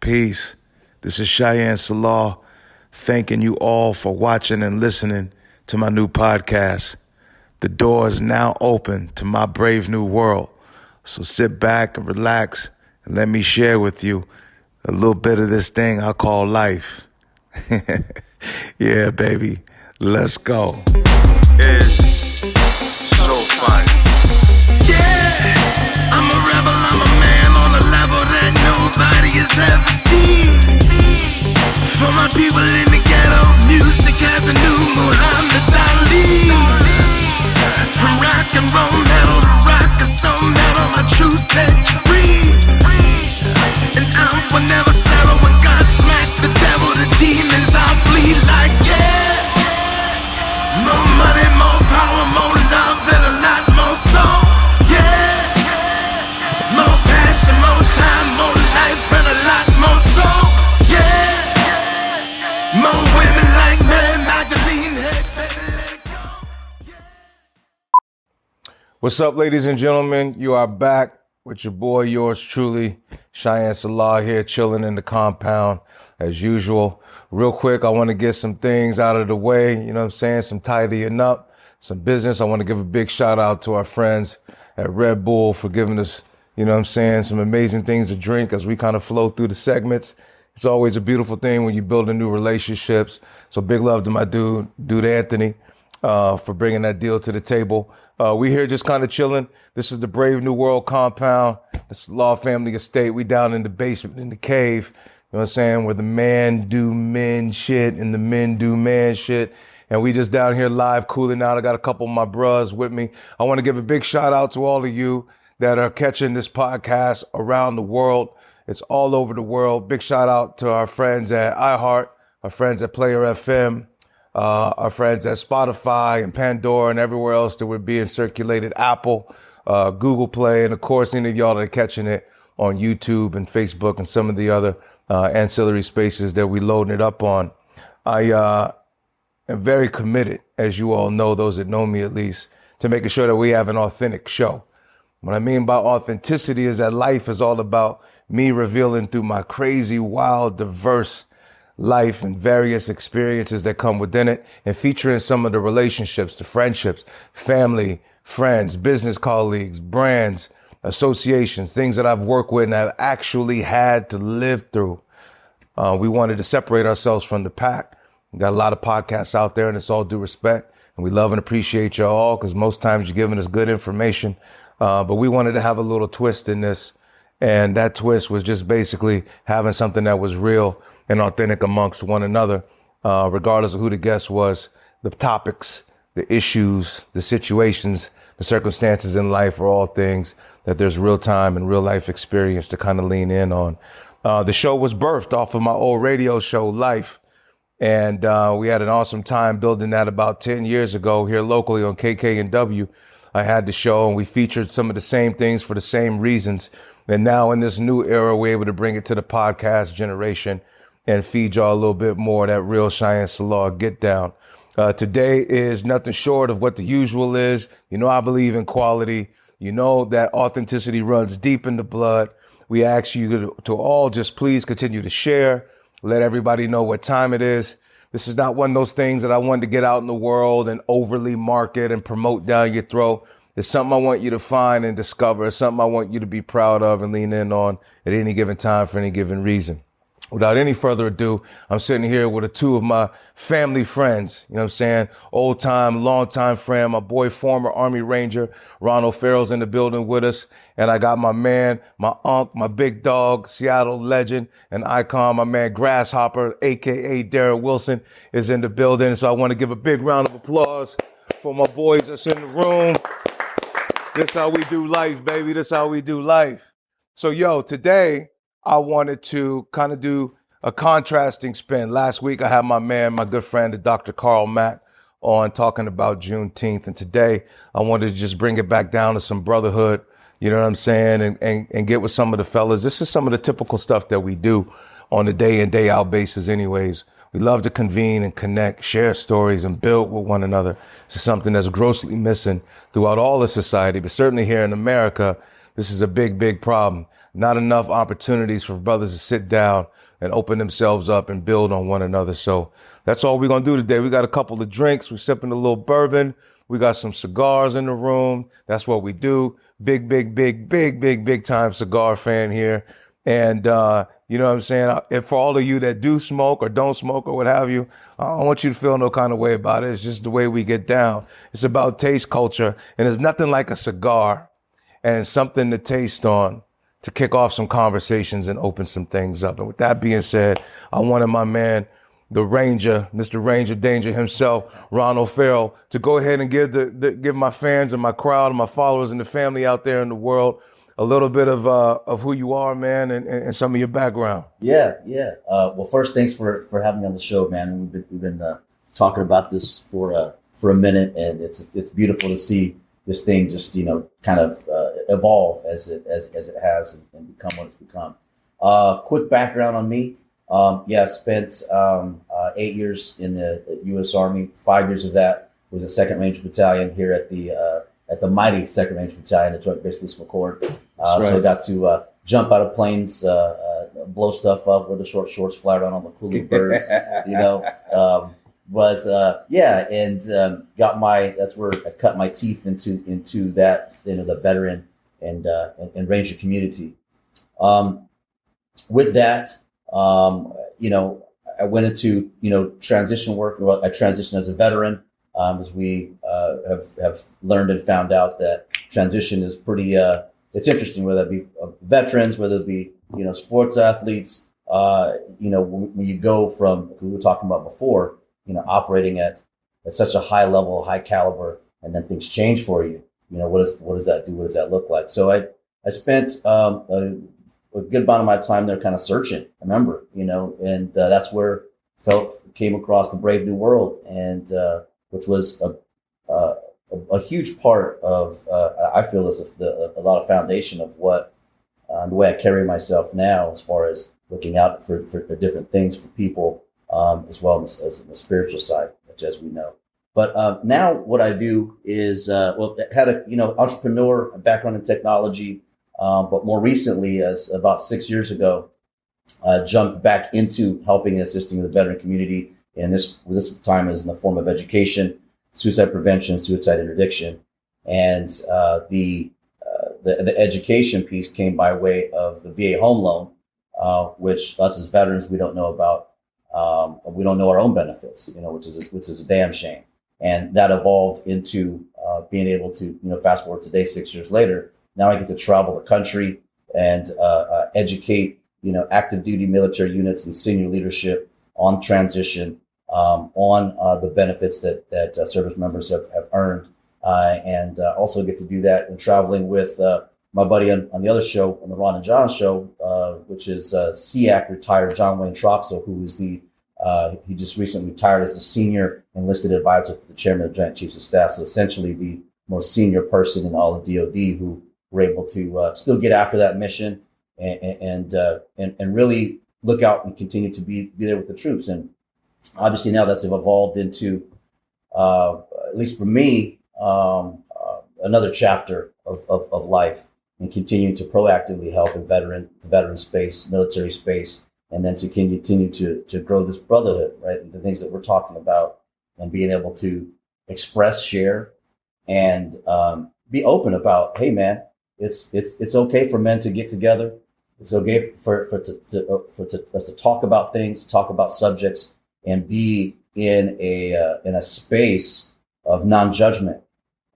Peace. This is Shyan Selah, thanking you all for watching and listening to my new podcast. The door is now open to my brave new world. So sit back and relax and let me share with you a little bit of this thing I call life. Yeah, baby. Let's go. It's so fun. Yeah, I'm a rebel, I'm a man on a level that nobody has ever seen. For my people in the ghetto, music has a new Muhammad Ali. From rock and roll metal to rock and soul metal, my truth sets you free. And I will never settle when God smacked the devil, the demons I'll flee like yeah. More money, more power, more love, and a lot more soul. Yeah. More passion, more time, more life, and a lot more soul. Yeah. More women like Mary Magdalene. Hey, baby, let go. Yeah. What's up, ladies and gentlemen? You are back with your boy, yours truly, Shyan Selah here, chilling in the compound as usual. Real quick, I want to get some things out of the way, you know what I'm saying, some tidying up, some business. I want to give a big shout out to our friends at Red Bull for giving us, you know what I'm saying, some amazing things to drink as we kind of flow through the segments. It's always a beautiful thing when you're building new relationships. So big love to my dude Anthony, for bringing that deal to the table. We here just kind of chilling. This is the Brave New World compound. This is Law Family Estate. We down in the basement, in the cave. You know what I'm saying? Where the man do men shit and the men do man shit. And we just down here live cooling out. I got a couple of my bros with me. I want to give a big shout out to all of you that are catching this podcast around the world. It's all over the world. Big shout out to our friends at iHeart, our friends at Player FM, our friends at Spotify and Pandora and everywhere else that we're being circulated, Apple, Google Play, and of course, any of y'all that are catching it on YouTube and Facebook and some of the other ancillary spaces that we loading it up on. I am very committed, as you all know, those that know me at least, to making sure that we have an authentic show. What I mean by authenticity is that life is all about me revealing through my crazy, wild, diverse life and various experiences that come within it, and featuring some of the relationships, the friendships, family, friends, business colleagues, brands, associations, things that I've worked with and I've actually had to live through. We wanted to separate ourselves from the pack. We got a lot of podcasts out there, and it's all due respect. And we love and appreciate y'all all, because most times you're giving us good information. But we wanted to have a little twist in this. And that twist was just basically having something that was real and authentic amongst one another, regardless of who the guest was, the topics, the issues, the situations, the circumstances in life are all things that there's real time and real life experience to kind of lean in on. The show was birthed off of my old radio show, Life. And we had an awesome time building that about 10 years ago here locally on KKNW. I had the show and we featured some of the same things for the same reasons. And now in this new era, we're able to bring it to the podcast generation and feed y'all a little bit more of that real Shyan Selah get down. Today is nothing short of what the usual is. You know, I believe in quality. You know that authenticity runs deep in the blood. We ask you to all just please continue to share. Let everybody know what time it is. This is not one of those things that I wanted to get out in the world and overly market and promote down your throat. It's something I want you to find and discover. It's something I want you to be proud of and lean in on at any given time for any given reason. Without any further ado, I'm sitting here with two of my family friends, you know what I'm saying? Old time, long time friend, my boy, former Army Ranger, Ronald Farrell's in the building with us. And I got my man, my uncle, my big dog, Seattle legend and icon, my man Grasshopper, AKA Darren Wilson, is in the building. So I want to give a big round of applause for my boys that's in the room. This how we do life, baby. This how we do life. So, yo, today I wanted to kind of do a contrasting spin. Last week, I had my man, my good friend, Dr. Carl Mack, on talking about Juneteenth. And today, I wanted to just bring it back down to some brotherhood, you know what I'm saying, and get with some of the fellas. This is some of the typical stuff that we do on a day in, day out basis anyways. We love to convene and connect, share stories, and build with one another. This is something that's grossly missing throughout all of society, but certainly here in America, this is a big, big problem. not enough opportunities for brothers to sit down and open themselves up and build on one another. So that's all we're going to do today. We got a couple of drinks. We're sipping a little bourbon. We got some cigars in the room. That's what we do. Big time cigar fan here. And, you know what I'm saying? If for all of you that do smoke or don't smoke or what have you, I don't want you to feel no kind of way about it. It's just the way we get down. It's about taste culture. And there's nothing like a cigar and something to taste on to kick off some conversations and open some things up. And with that being said, I wanted my man, the Ranger, Mr. Ranger Danger himself, Ron O'Farrell, to go ahead and give my fans and my crowd and my followers and the family out there in the world a little bit of who you are, man, and some of your background. Yeah. Well, first, thanks for having me on the show, man. We've been talking about this for a minute, and it's beautiful to see this thing just kind of evolve as it has and become what it's become. Quick background on me. I spent 8 years in the U.S. Army. 5 years of that was at 2nd Ranger Battalion here at the mighty 2nd Ranger Battalion, the Joint Base Police McCord. So I got to jump out of planes, blow stuff up, wear the short shorts, fly around on the cool little birds, that's where I cut my teeth into that, the veteran and Ranger community. With that, I went into, transition work. Well, I transitioned as a veteran, as we have learned and found out that transition is pretty, it's interesting, whether it be veterans, whether it be, sports athletes, when you go from, we were talking about before, operating at such a high level, high caliber, and then things change for you. What does that do? What does that look like? So I spent a good amount of my time there kind of searching, I remember, and that's where came across the Brave New World, and which was a huge part of, I feel is a lot of foundation of what, the way I carry myself now, as far as looking out for different things for people, as well as the spiritual side, as we know. But now what I do is, had entrepreneur background in technology, but more recently, as about 6 years ago, jumped back into helping and assisting the veteran community. And this time is in the form of education, suicide prevention, suicide interdiction. And the education piece came by way of the VA home loan, which us as veterans, we don't know about. We don't know our own benefits, which is a damn shame. And that evolved into being able to, fast forward today, 6 years later, now I get to travel the country and educate, active duty military units and senior leadership on transition, on the benefits that service members have earned, and also get to do that in traveling with my buddy on the other show, on the Ron and John show, which is SEAC retired John Wayne Troxel, who is he just recently retired as a senior enlisted advisor to the chairman of the Joint Chiefs of Staff. So essentially the most senior person in all of DOD who were able to still get after that mission and really look out and continue to be there with the troops. And obviously now that's evolved into, at least for me, another chapter of life, and continuing to proactively help in the veteran space, military space, and then to continue to grow this brotherhood, right? And the things that we're talking about, and being able to express, share, and be open about, hey man, it's okay for men to get together. It's okay for us to talk about things, talk about subjects, and be in a space of non-judgment,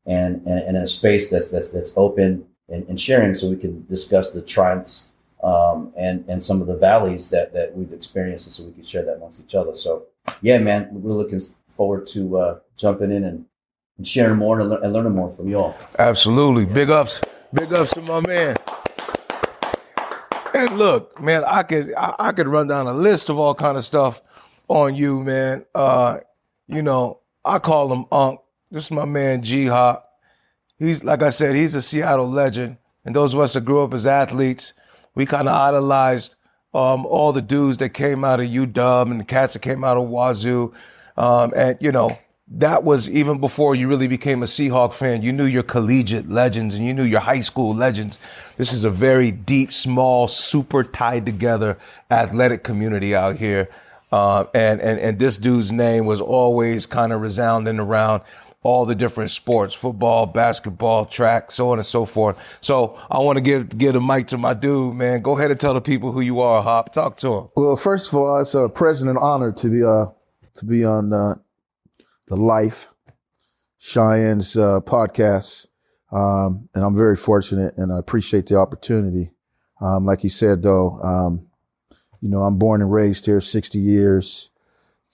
and in a space that's open and sharing, so we can discuss the triumphs and some of the valleys that we've experienced, and so we can share that amongst each other. So yeah, man, we're looking forward to jumping in and sharing more and learning more from you all. Absolutely. Big ups to my man. And look, man, I could run down a list of all kind of stuff on you, man. I call him Unc. This is my man G-Hop. He's, like I said, he's a Seattle legend. And those of us that grew up as athletes, we kind of idolized all the dudes that came out of UW and the cats that came out of Wazoo. that was even before you really became a Seahawk fan. You knew your collegiate legends and you knew your high school legends. This is a very deep, small, super tied together athletic community out here. And this dude's name was always kind of resounding around all the different sports, football, basketball, track, so on and so forth. So I want to give the mic to my dude, man. Go ahead and tell the people who you are, Hop. Talk to him. Well, first of all, it's a pleasure and honor to be on the Life Shyan's podcast. And I'm very fortunate and I appreciate the opportunity. Like you said, though, I'm born and raised here 60 years.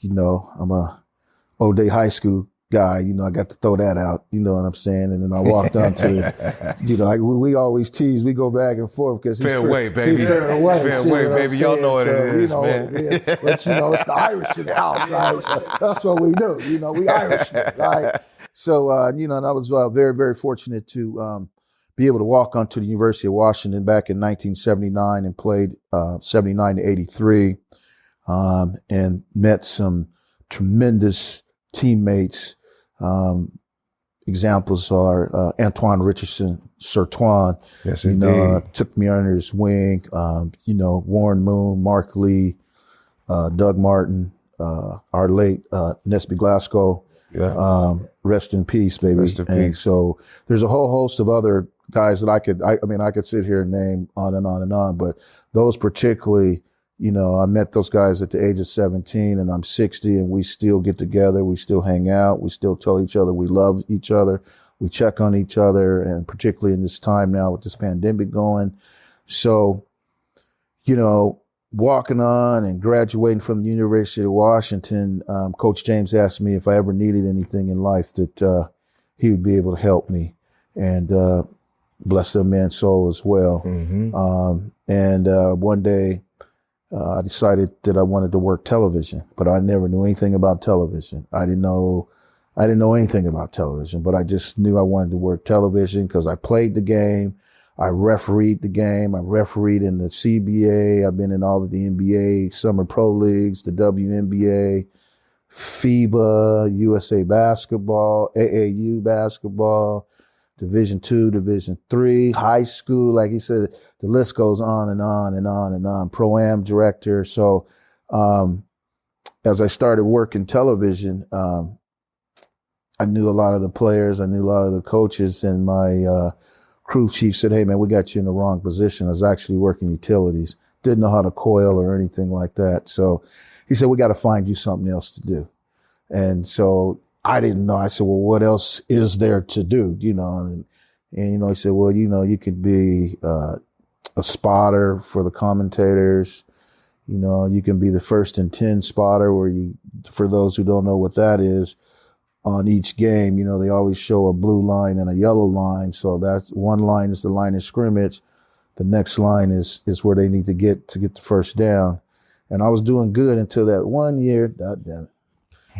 I'm a Old Day High School guy. I got to throw that out. You know what I'm saying? And then I walked on to, like we always tease. We go back and forth because he's fairway, baby. Fairway, baby. Y'all know what it is, man. Yeah, but it's the Irish in the house, right? So that's what we do. We Irishmen, right? So, and I was very, very fortunate to be able to walk onto the University of Washington back in 1979 and played 79 to 83, and met some tremendous teammates. Examples are Antowaine Richardson, Sir Twan. Yes, indeed. Took me under his wing. Warren Moon, Mark Lee, Doug Martin, our late Nesby Glasgow. Yeah. Rest in peace, baby. Rest in and peace. So there's a whole host of other guys that I could sit here and name on and on and on, but those particularly, I met those guys at the age of 17 and I'm 60 and we still get together. We still hang out. We still tell each other we love each other. We check on each other. And particularly in this time now with this pandemic going. So, walking on and graduating from the University of Washington, Coach James asked me if I ever needed anything in life that he would be able to help me. And bless that man's soul as well. Mm-hmm. And one day, I decided that I wanted to work television, but I never knew anything about television. I didn't know anything about television, but I just knew I wanted to work television because I played the game. I refereed the game. I refereed in the CBA. I've been in all of the NBA Summer Pro Leagues, the WNBA, FIBA, USA Basketball, AAU Basketball, Division II, Division III, high school. Like he said, the list goes on and on and on and on. Pro-Am director. So as I started working television, I knew a lot of the players. I knew a lot of the coaches. And my crew chief said, hey, man, we got you in the wrong position. I was actually working utilities. Didn't know how to coil or anything like that. So he said, we got to find you something else to do. And so I didn't know. I said, well, what else is there to do? And he said, well, you could be a spotter for the commentators. You can be the 1st and 10 spotter where for those who don't know what that is, on each game, they always show a blue line and a yellow line. So that's one line is the line of scrimmage. The next line is where they need to get the first down. And I was doing good until that one year, God damn it.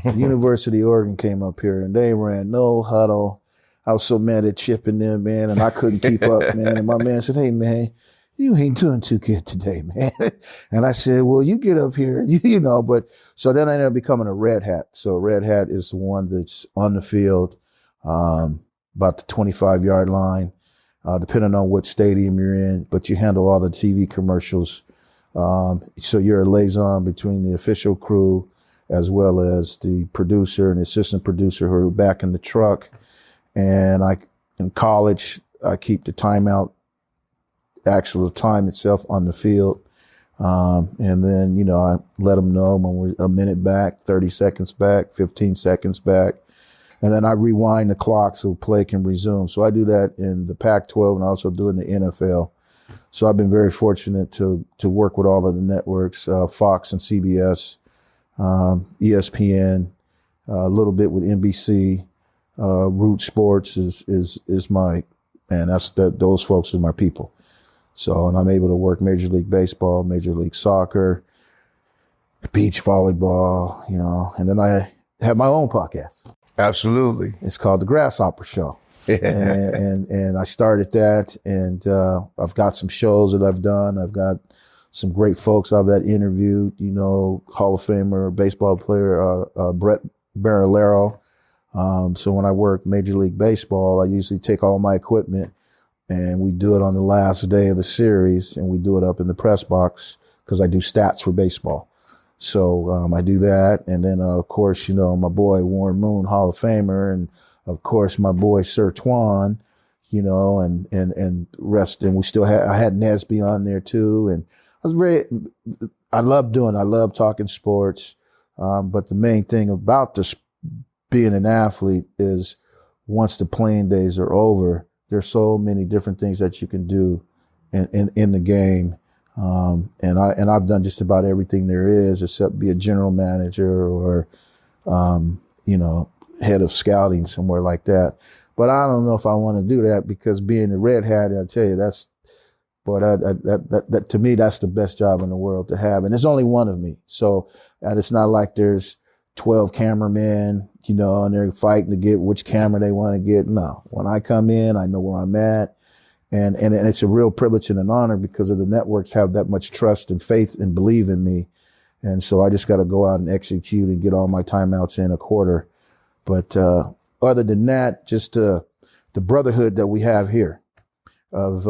The University of Oregon came up here and they ran no huddle. I was so mad at Chip and them, man, and I couldn't keep up, man. And my man said, hey, man, you ain't doing too good today, man. And I said, well, you get up here, but so then I ended up becoming a red hat. So red hat is the one that's on the field, about the 25-yard line, depending on what stadium you're in, but you handle all the TV commercials. So you're a liaison between the official crew as well as the producer and assistant producer who are back in the truck. And in college, I keep the timeout, actual time itself on the field. And then, I let them know when we're a minute back, 30 seconds back, 15 seconds back. And then I rewind the clock so play can resume. So I do that in the Pac-12 and I also do it in the NFL. So I've been very fortunate to work with all of the networks, Fox and CBS, ESPN, a little bit with NBC, Root Sports is my, and those folks are my people. So, and I'm able to work Major League Baseball, Major League Soccer, beach volleyball, and then I have my own podcast. Absolutely. It's called The Grasshopper Show. and I started that, and I've got some shows that I've done. I've got some great folks I've had interviewed, Hall of Famer, baseball player, Brett Barralero, So when I work Major League Baseball, I usually take all my equipment and we do it on the last day of the series, and we do it up in the press box because I do stats for baseball. So I do that. And then, of course, my boy Warren Moon, Hall of Famer, and of course, my boy Sir Twan, and rest. And I had Nesby on there too. And I love talking sports. But the main thing about this being an athlete is once the playing days are over, there's so many different things that you can do in the game. And I've done just about everything there is except be a general manager or, head of scouting somewhere like that. But I don't know if I want to do that because being a red hat, I tell you, that to me, that's the best job in the world to have. And there's only one of me. So, and it's not like there's 12 cameramen, and they're fighting to get which camera they want to get. No, when I come in, I know where I'm at. And it's a real privilege and an honor because of the networks have that much trust and faith and believe in me. And so I just got to go out and execute and get all my timeouts in a quarter. But other than that, just the brotherhood that we have here of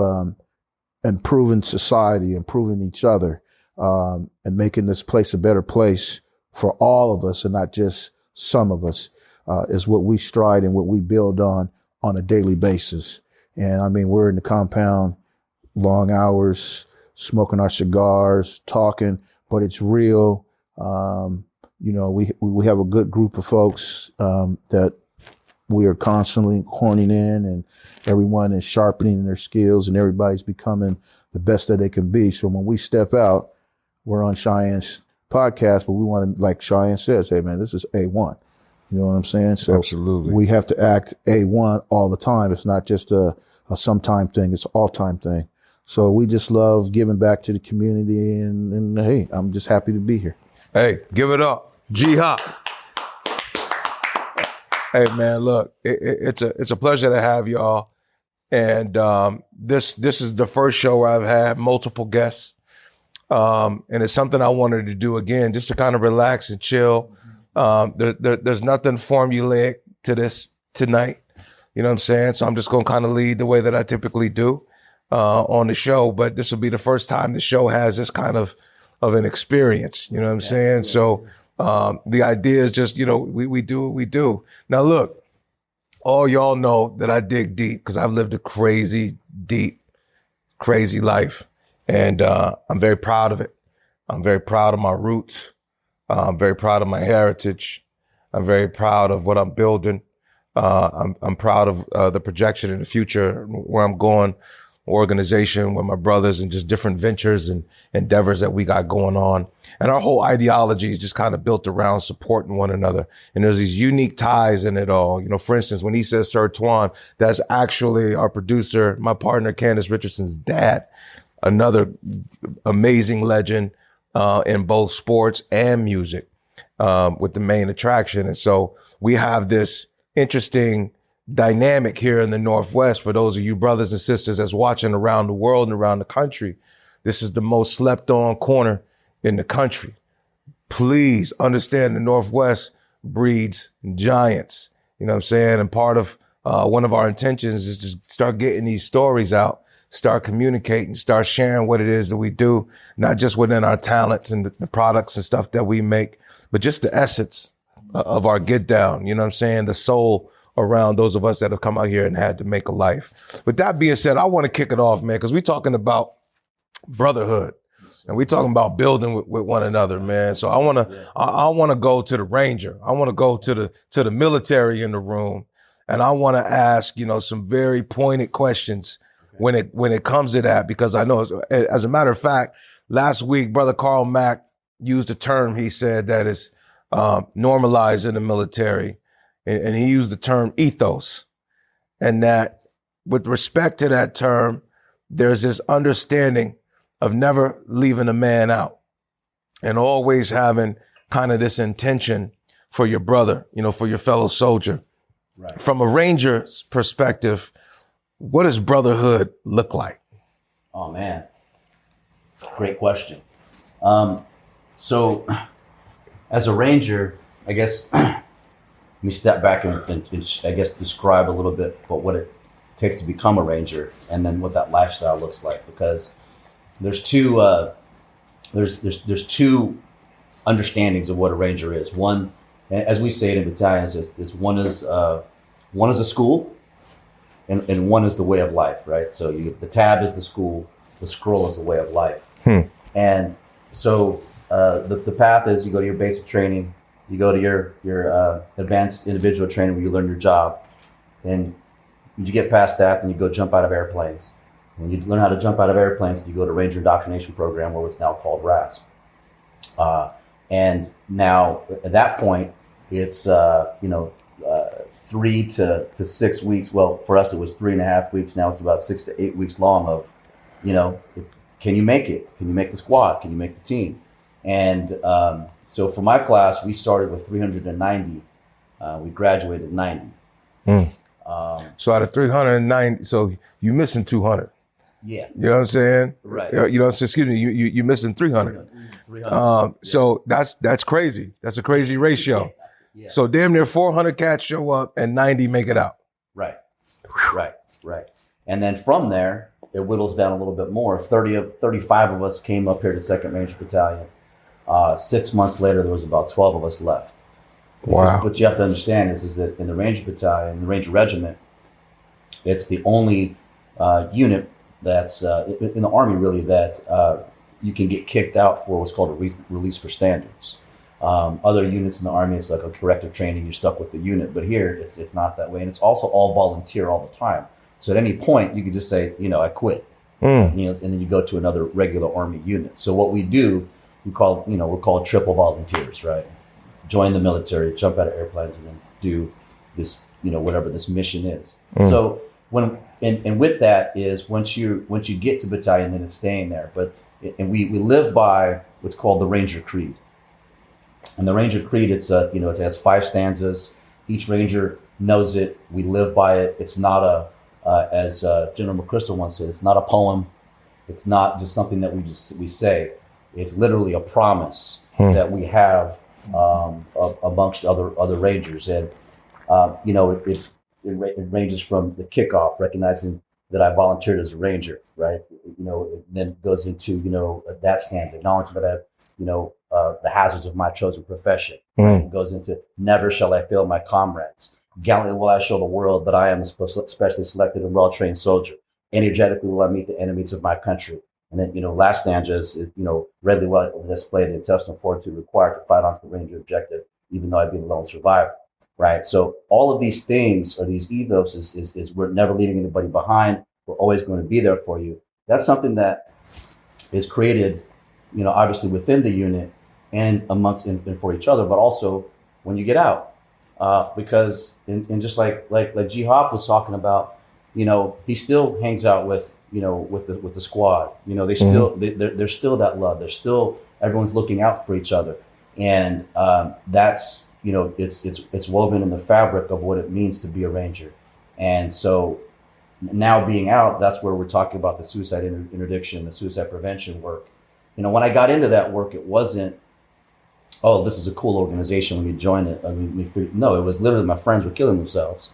improving society, improving each other, and making this place a better place for all of us and not just some of us, is what we stride and what we build on a daily basis. And I mean, we're in the compound, long hours, smoking our cigars, talking, but it's real. We have a good group of folks that we are constantly horning in, and everyone is sharpening their skills, and everybody's becoming the best that they can be. So when we step out, we're on Shyan's podcast, but we want to, like Shyan says, hey man, this is A1. You know what I'm saying? So absolutely, we have to act A1 all the time. It's not just a sometime thing. It's an all-time thing. So we just love giving back to the community, and hey, I'm just happy to be here. Hey, give it up. G-Hop. Hey man, look, it's a pleasure to have y'all. And this is the first show where I've had multiple guests. And it's something I wanted to do again, just to kind of relax and chill. There's nothing formulaic to this tonight. You know what I'm saying? So I'm just going to kind of lead the way that I typically do on the show. But this will be the first time the show has this kind of an experience. You know what I'm saying? So the idea is just, we do what we do. Now, look, all y'all know that I dig deep because I've lived a crazy, deep, crazy life. And I'm very proud of it. I'm very proud of my roots. I'm very proud of my heritage. I'm very proud of what I'm building. I'm proud of the projection in the future, where I'm going, organization with my brothers, and just different ventures and endeavors that we got going on. And our whole ideology is just kind of built around supporting one another. And there's these unique ties in it all. For instance, when he says Sir Twan, that's actually our producer, my partner, Candace Richardson's dad, another amazing legend in both sports and music, with the main attraction. And so we have this interesting dynamic here in the Northwest. For those of you brothers and sisters that's watching around the world and around the country, this is the most slept on corner in the country. Please understand the Northwest breeds giants. You know what I'm saying? And part of one of our intentions is to start getting these stories out, start communicating, start sharing what it is that we do, not just within our talents and the products and stuff that we make, but just the essence of our get down. You know what I'm saying? The soul around those of us that have come out here and had to make a life. With that being said, I want to kick it off, man, because we're talking about brotherhood and we're talking about building with one another, man. So I want to go to the Ranger. I want to go to the military in the room, and I want to ask, some very pointed questions when it comes to that, because I know, as a matter of fact, last week, Brother Carl Mack used a term, he said, that is normalized in the military. And he used the term ethos. And that with respect to that term, there's this understanding of never leaving a man out and always having kind of this intention for your brother, for your fellow soldier. Right. From a Ranger's perspective, what does brotherhood look like? Oh, man. Great question. So as a Ranger, I guess me step back and I guess describe a little bit about what it takes to become a ranger, and then what that lifestyle looks like. Because there's two there's two understandings of what a ranger is. One, as we say it in battalions, is one is a school, and one is the way of life, right? So the tab is the school, the scroll is the way of life. And so the path is you go to your basic training, you go to your advanced individual training where you learn your job, and you get past that, and you go jump out of airplanes. When you learn how to jump out of airplanes, you go to Ranger Indoctrination Program, or what's now called RASP. And now at that point, it's 3 to 6 weeks. Well, for us, it was 3.5 weeks. Now it's about 6 to 8 weeks long of, can you make it? Can you make the squad? Can you make the team? And so for my class, we started with 390. We graduated 90. So out of 390, so you missing 200. Yeah. You know what I'm saying? Right. Excuse me, you missing 300. 300. So that's crazy. That's a crazy ratio. Yeah. So damn near 400 cats show up and 90 make it out. Right. And then from there, it whittles down a little bit more. 35 of us came up here to 2nd Ranger Battalion. 6 months later, there was about 12 of us left. Wow. What you have to understand is that in the Ranger Battalion, the Ranger Regiment, it's the only unit that's in the Army really that you can get kicked out for what's called a release for standards. Other units in the Army, it's like a corrective training, you're stuck with the unit. But here, it's not that way. And it's also all volunteer all the time. So at any point, you can just say, I quit. And then you go to another regular Army unit. So what we do, we're called triple volunteers, right? Join the military, jump out of airplanes, and then do this, whatever this mission is. So and with that is once you get to battalion, then it's staying there. But we live by what's called the Ranger Creed. And the Ranger Creed, it has 5 stanzas. Each Ranger knows it. We live by it. It's not as General McChrystal once said, it's not a poem. It's not just something that we say. It's literally a promise that we have amongst other Rangers. And it ranges from the kickoff, recognizing that I volunteered as a Ranger, right? It then goes into that stanza, acknowledgement that the hazards of my chosen profession. It goes into never shall I fail my comrades. Gallantly will I show the world that I am a specially selected and well-trained soldier. Energetically will I meet the enemies of my country. And then, last stanza is readily will I display the intestinal fortitude required to fight on the Ranger objective, even though I be the lone survivor, right? So all of these things, or these ethos, is we're never leaving anybody behind. We're always going to be there for you. That's something that is created, obviously within the unit and amongst and for each other, but also when you get out. Because in just like G Hop was talking about, he still hangs out with the squad. They still there's still that love. There's still everyone's looking out for each other, and that's it's woven in the fabric of what it means to be a Ranger. And so now being out, that's where we're talking about the suicide interdiction, the suicide prevention work. When I got into that work, it wasn't, oh, this is a cool organization when you join it. No, it was literally my friends were killing themselves.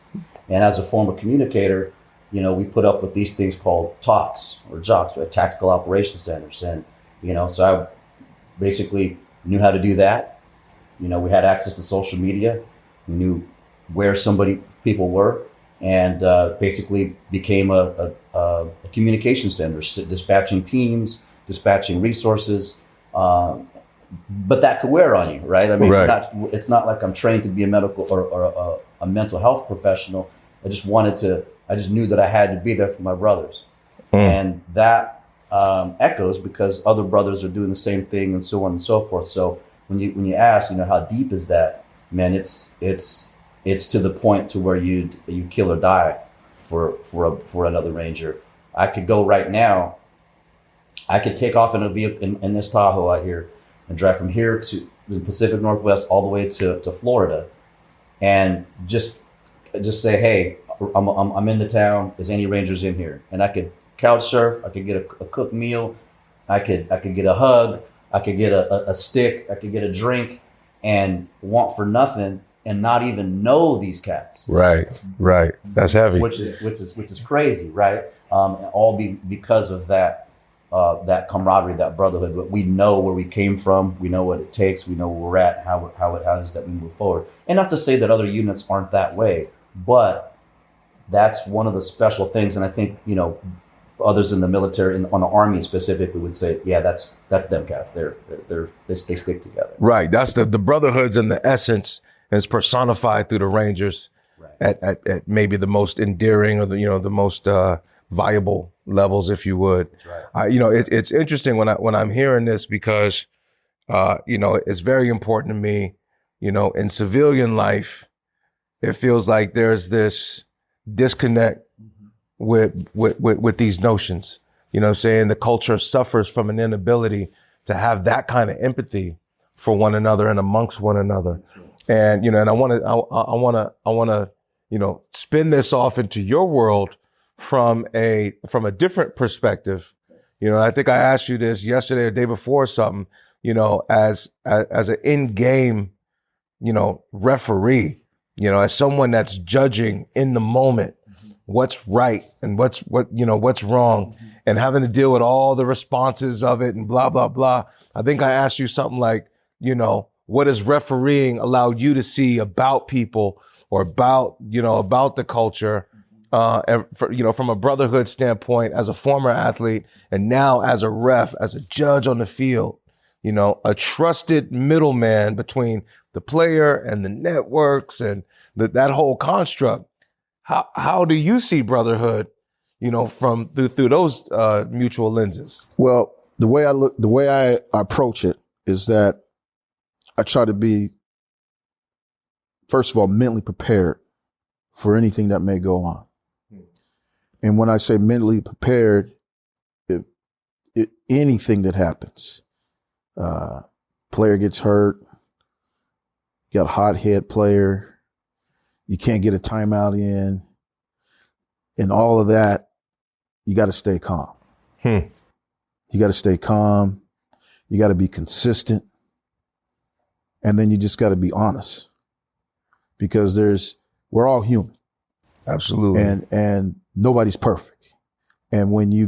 And as a former communicator, we put up with these things called talks or JOCs, or tactical operations centers. And, so I basically knew how to do that. We had access to social media. We knew where people were, and basically became a communication center, dispatching teams, dispatching resources. But that could wear on you, right? I mean, right. It's not like I'm trained to be a medical or a mental health professional. I just knew that I had to be there for my brothers. And that echoes because other brothers are doing the same thing, and so on and so forth. So when you ask, how deep is that, man, it's to the point to where you kill or die for another Ranger. I could go right now. I could take off in a vehicle in this Tahoe out here and drive from here to the Pacific Northwest all the way to Florida, and just say, hey, I'm in the town. Is any Rangers in here? And I could couch surf. I could get a cooked meal. I could get a hug. I could get a stick. I could get a drink, and want for nothing and not even know these cats. Right. That's heavy. Which is crazy, right? All because of that camaraderie, that brotherhood. But we know where we came from. We know what it takes. We know where we're at. How it is that we move forward. And not to say that other units aren't that way, but that's one of the special things. And I think others in the military, on the Army specifically, would say, yeah, that's them cats. They stick together. Right. That's the brotherhood's in the essence, and it's personified through the Rangers. Right. At maybe the most endearing or the most viable levels, if you would. Right. It's interesting when I'm hearing this because it's very important to me. In civilian life, it feels like there's this disconnect with these notions. I'm saying? The culture suffers from an inability to have that kind of empathy for one another and amongst one another. And and I want to spin this off into your world from a different perspective. I think I asked you this yesterday or the day before or something. As an in-game referee, as someone that's judging in the moment what's right and what's wrong, and having to deal with all the responses of it and blah blah blah. I think I asked you something like, what does refereeing allow you to see about people or about the culture, from a brotherhood standpoint, as a former athlete and now as a ref, as a judge on the field, a trusted middleman between the player and the networks and that whole construct. How do you see brotherhood, from through those mutual lenses? Well, the way I approach it is that I try to be, first of all, mentally prepared for anything that may go on. And when I say mentally prepared, if anything that happens, player gets hurt, you got a hot head player, you can't get a timeout in all of that, you got to stay calm. You got to stay calm. You got to be consistent. And then you just got to be honest, because we're all human. Absolutely. And nobody's perfect. And when you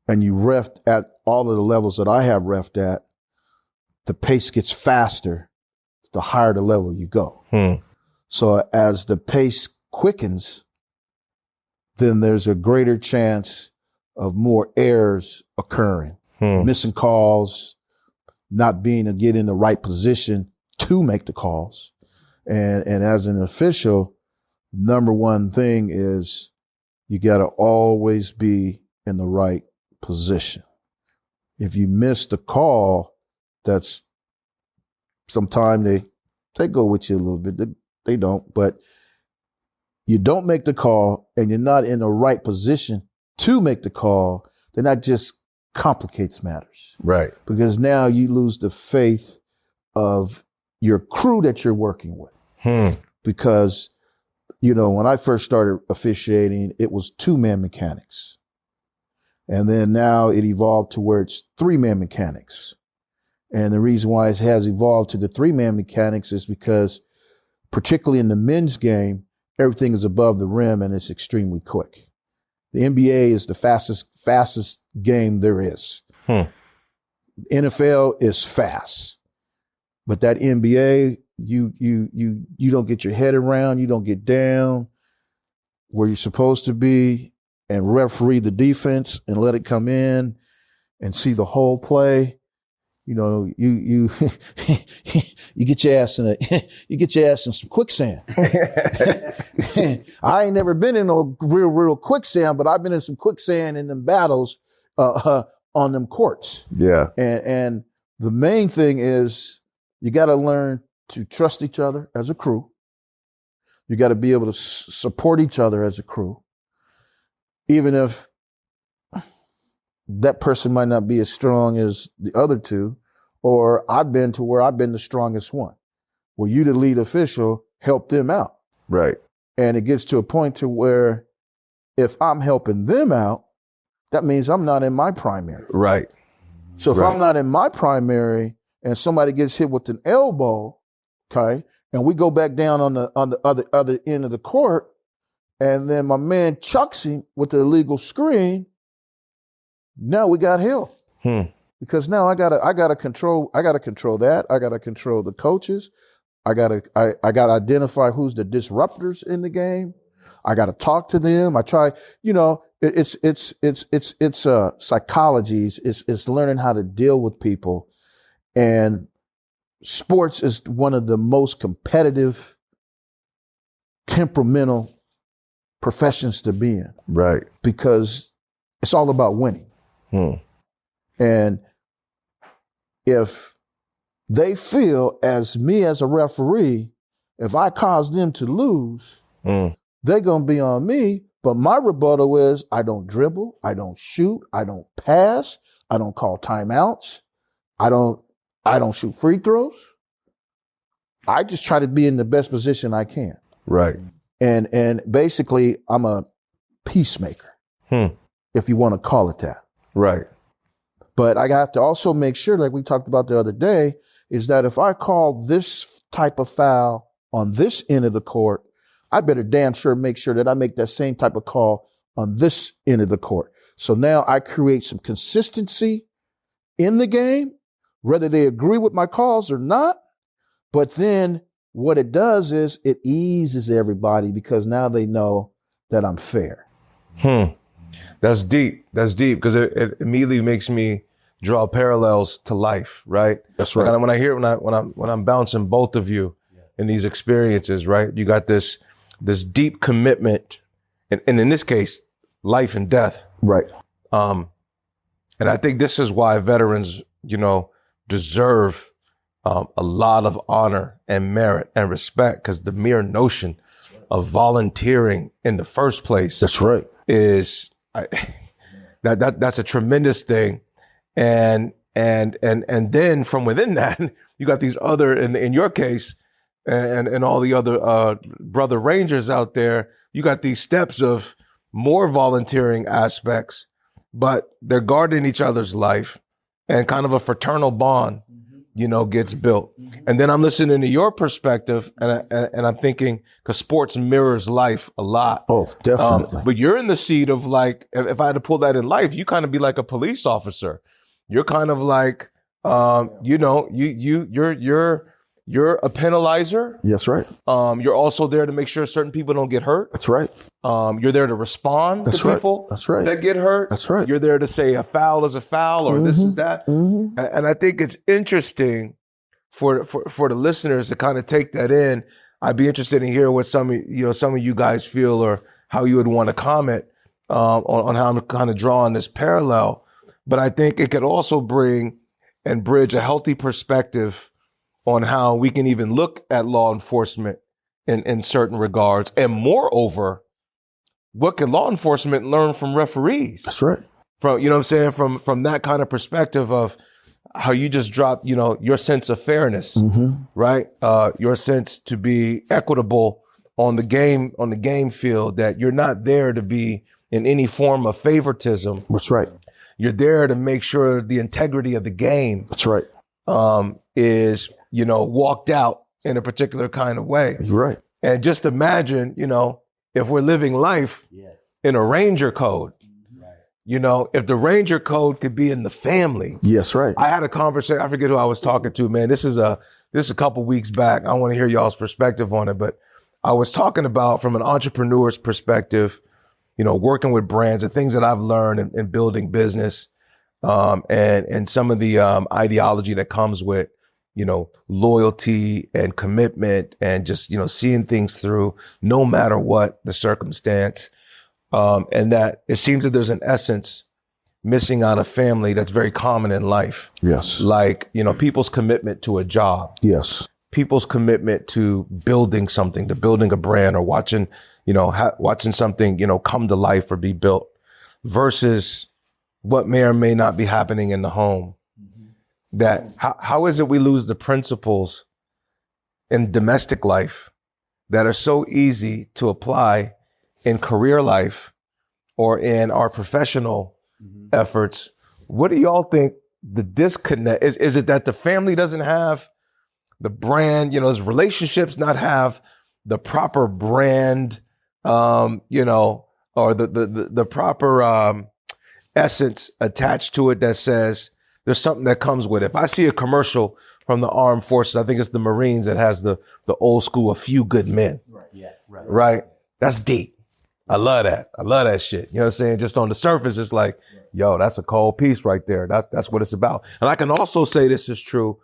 ref at all of the levels that I have refed at, the pace gets faster the higher the level you go. So as the pace quickens, then there's a greater chance of more errors occurring, missing calls, not being to get in the right position to make the calls. And as an official, number one thing is you got to always be in the right position. If you miss the call, that's sometimes they go with you a little bit. They don't, but you don't make the call and you're not in the right position to make the call, then that just complicates matters. Right. Because now you lose the faith of your crew that you're working with. Because, when I first started officiating, it was 2-man mechanics. And then now it evolved to where it's 3-man mechanics. And the reason why it has evolved to the 3-man mechanics is because, particularly in the men's game, everything is above the rim and it's extremely quick. The NBA is the fastest game there is. NFL is fast, but that NBA, you don't get your head around, you don't get down where you're supposed to be and referee the defense and let it come in and see the whole play. You get your ass in some quicksand. I ain't never been in no real quicksand, but I've been in some quicksand in them battles on them courts. Yeah. And the main thing is you got to learn to trust each other as a crew. You got to be able to support each other as a crew, even if that person might not be as strong as the other two, or I've been to where I've been the strongest one. Well, you, the lead official, help them out. Right. And it gets to a point to where if I'm helping them out, that means I'm not in my primary. Right. So if I'm not in my primary and somebody gets hit with an elbow Okay. And we go back down on the other end of the court, and then my man chucks him with the illegal screen. Now we got hell. Because now I gotta control that. I gotta control the coaches. I gotta identify who's the disruptors in the game. I gotta talk to them. I try, it's psychology. It's learning how to deal with people. And sports is one of the most competitive, temperamental professions to be in. Right. Because it's all about winning. And if they feel as me as a referee, if I cause them to lose, they're going to be on me. But my rebuttal is I don't dribble, I don't shoot, I don't pass, I don't call timeouts, I don't shoot free throws. I just try to be in the best position I can. Right. And basically I'm a peacemaker, if you want to call it that. Right. But I have to also make sure, like we talked about the other day, is that if I call this type of foul on this end of the court, I better damn sure make sure that I make that same type of call on this end of the court. So now I create some consistency in the game, whether they agree with my calls or not. But then what it does is it eases everybody because now they know that I'm fair. That's deep. That's deep because it immediately makes me draw parallels to life, right? That's right. Like when I'm bouncing both of you in these experiences, right? You got this deep commitment, and in this case, life and death. Right. And I think this is why veterans, deserve a lot of honor and merit and respect, because the mere notion of volunteering in the first place. That's right. Is that's a tremendous thing, and then from within that you got these other, in your case, and all the other brother Rangers out there, you got these steps of more volunteering aspects, but they're guarding each other's life, and kind of a fraternal bond, gets built. And then I'm listening to your perspective, and I'm thinking, because sports mirrors life a lot. Oh, definitely. But you're in the seat of, like, if I had to pull that in life, you kind of be like a police officer. You're kind of like, you're a penalizer. Yes, right. You're also there to make sure certain people don't get hurt. That's right. You're there to respond to people that get hurt. That's right. You're there to say a foul is a foul, or this is that. And I think it's interesting for the listeners to kind of take that in. I'd be interested in hearing what some of you guys feel, or how you would want to comment on how I'm kind of drawing this parallel. But I think it could also bring and bridge a healthy perspective on how we can even look at law enforcement in certain regards. And moreover, what can law enforcement learn from referees? That's right. From, from that kind of perspective of how you just dropped, your sense of fairness, right? Your sense to be equitable on the game field, that you're not there to be in any form of favoritism. That's right. You're there to make sure the integrity of the game. That's right. Is, walked out in a particular kind of way. You're right. And just imagine, if we're living life in a Ranger code, if the Ranger code could be in the family. Yes, right. I had a conversation, I forget who I was talking to, man. This is a couple weeks back. I want to hear y'all's perspective on it, but I was talking about, from an entrepreneur's perspective, working with brands, the things that I've learned in building business, and some of the ideology that comes with, loyalty and commitment, and just, seeing things through no matter what the circumstance. And that it seems that there's an essence missing out of family that's very common in life. Yes. Like, people's commitment to a job. Yes. People's commitment to building something, to building a brand, or watching something, come to life or be built, versus what may or may not be happening in the home. That how is it we lose the principles in domestic life that are so easy to apply in career life or in our professional efforts? What do y'all think the disconnect is? Is it that the family doesn't have the brand, does relationships not have the proper brand, or the proper essence attached to it that says there's something that comes with it. If I see a commercial from the armed forces, I think it's the Marines that has the old school, A Few Good Men. Right. Yeah. Right. Right? That's deep. I love that. I love that shit. You know what I'm saying? Just on the surface, it's like, yo, that's a cold piece right there. That's what it's about. And I can also say this is true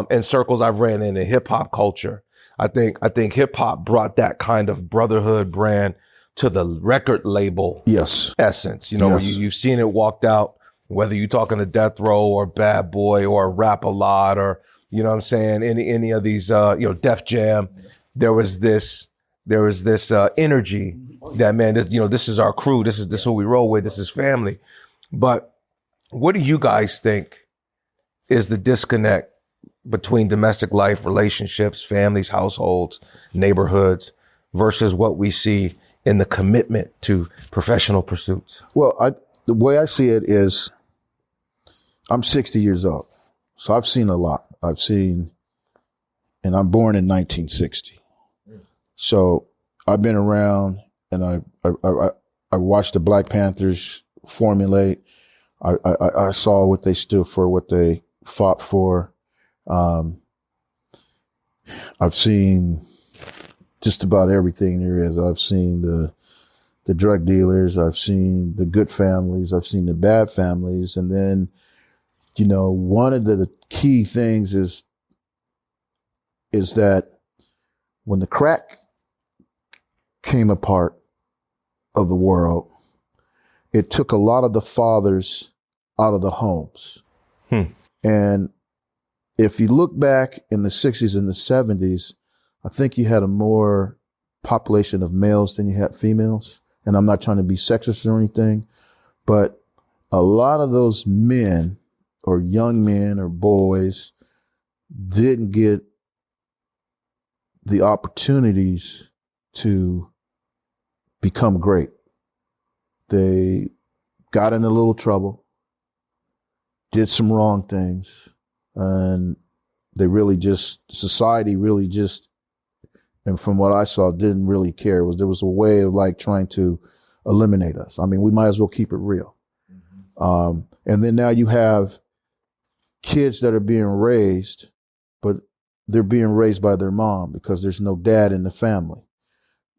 in circles I've ran in hip hop culture. I think hip hop brought that kind of brotherhood brand to the record label essence. Where you've seen it walked out, whether you're talking to Death Row or Bad Boy or Rap A Lot or, you know what I'm saying, any of these, Def Jam, there was this energy that, man, this is our crew. This is who we roll with. This is family. But what do you guys think is the disconnect between domestic life, relationships, families, households, neighborhoods versus what we see in the commitment to professional pursuits? Well, the way I see it is I'm 60 years old. So I've seen a lot. And I'm born in 1960. So I've been around and I watched the Black Panthers formulate. I saw what they stood for, what they fought for. I've seen just about everything there is. I've seen the drug dealers. I've seen the good families. I've seen the bad families. And then, one of the key things is that when the crack came apart of the world, it took a lot of the fathers out of the homes. And if you look back in the 60s and the 70s, I think you had a more population of males than you had females. And I'm not trying to be sexist or anything, but a lot of those men or young men or boys didn't get the opportunities to become great. They got in a little trouble, did some wrong things, and society really just, and from what I saw, didn't really care. There was a way of like trying to eliminate us. I mean, we might as well keep it real. Mm-hmm. And then now you have kids that are being raised, but they're being raised by their mom because there's no dad in the family.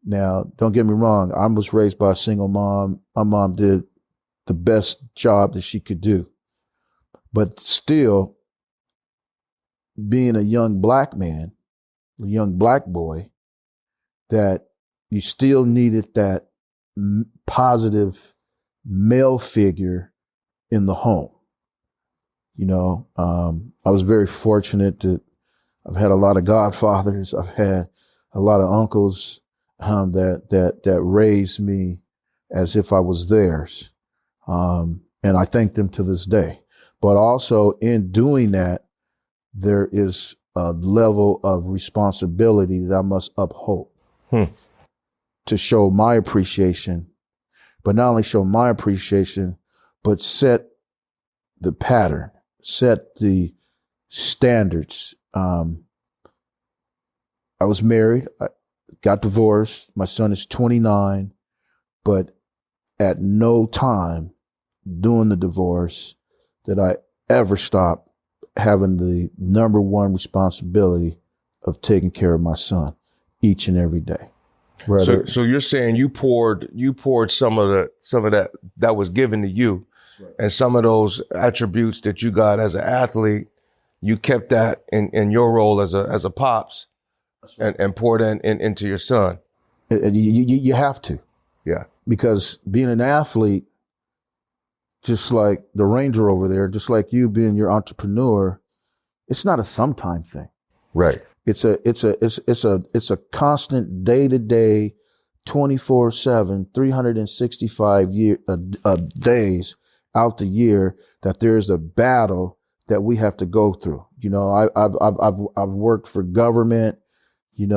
Now, don't get me wrong. I was raised by a single mom. My mom did the best job that she could do. But still, being a young black man, a young black boy, that you still needed that positive male figure in the home. I was very fortunate that I've had a lot of godfathers. I've had a lot of uncles that raised me as if I was theirs. And I thank them to this day. But also in doing that, there is a level of responsibility that I must uphold to show my appreciation, but not only show my appreciation, but set the pattern, set the standards. I was married, I got divorced. My son is 29, but at no time during the divorce did I ever stop having the number one responsibility of taking care of my son each and every day. So you're saying you poured some of that was given to you, right, and some of those attributes that you got as an athlete, you kept that in your role as a pops, right, and poured into your son. You have to. Yeah. Because being an athlete, just like the Ranger over there, just like you being your entrepreneur, it's not a sometime thing. Right. It's a constant day-to-day, 24/7, 365 days out the year that there's a battle that we have to go through. I've worked for government, and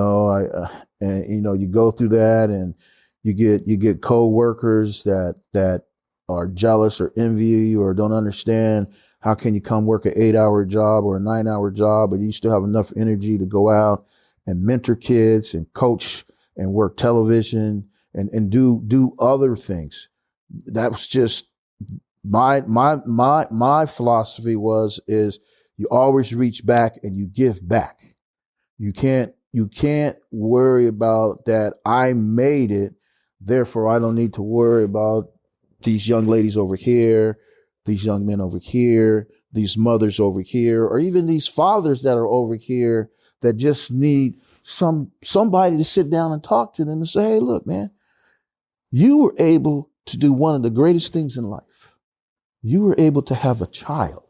you go through that and you get co-workers that are jealous or envy you or don't understand How can you come work an 8-hour job or a 9-hour job, but you still have enough energy to go out and mentor kids and coach and work television and do other things? That was just my philosophy is you always reach back and you give back. You can't worry about that. I made it. Therefore, I don't need to worry about these young ladies over here, these young men over here, these mothers over here, or even these fathers that are over here that just need somebody to sit down and talk to them and say, hey, look, man, you were able to do one of the greatest things in life. You were able to have a child.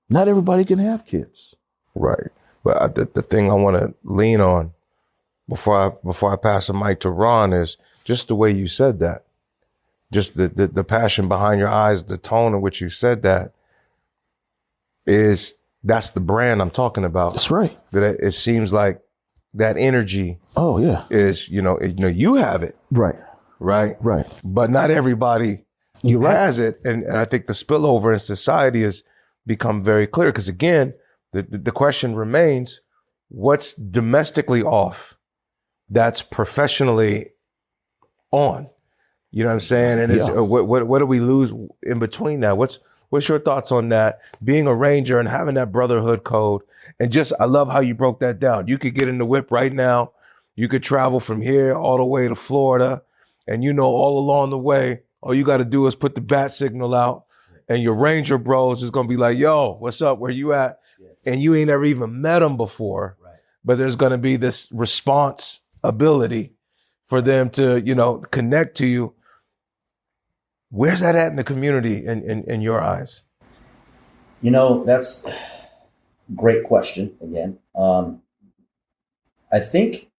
Not everybody can have kids. Right. But the thing I want to lean on before I pass the mic to Ron is just the way you said that. Just the passion behind your eyes, the tone in which you said that that's the brand I'm talking about. That's right. That it seems like that energy. Oh yeah. Is, you have it. Right. Right. Right. But not everybody You're right. has it. And I think the spillover in society has become very clear because again, the question remains, what's domestically off that's professionally on? You know what I'm saying? And it's, what do we lose in between that? What's your thoughts on that? Being a Ranger and having that brotherhood code. And just, I love how you broke that down. You could get in the whip right now. You could travel from here all the way to Florida. And all along the way, all you got to do is put the bat signal out. And your Ranger bros is going to be like, yo, what's up? Where you at? And you ain't ever even met them before. Right. But there's going to be this response ability for them to, connect to you. Where's that at in the community in your eyes? That's a great question again. I think,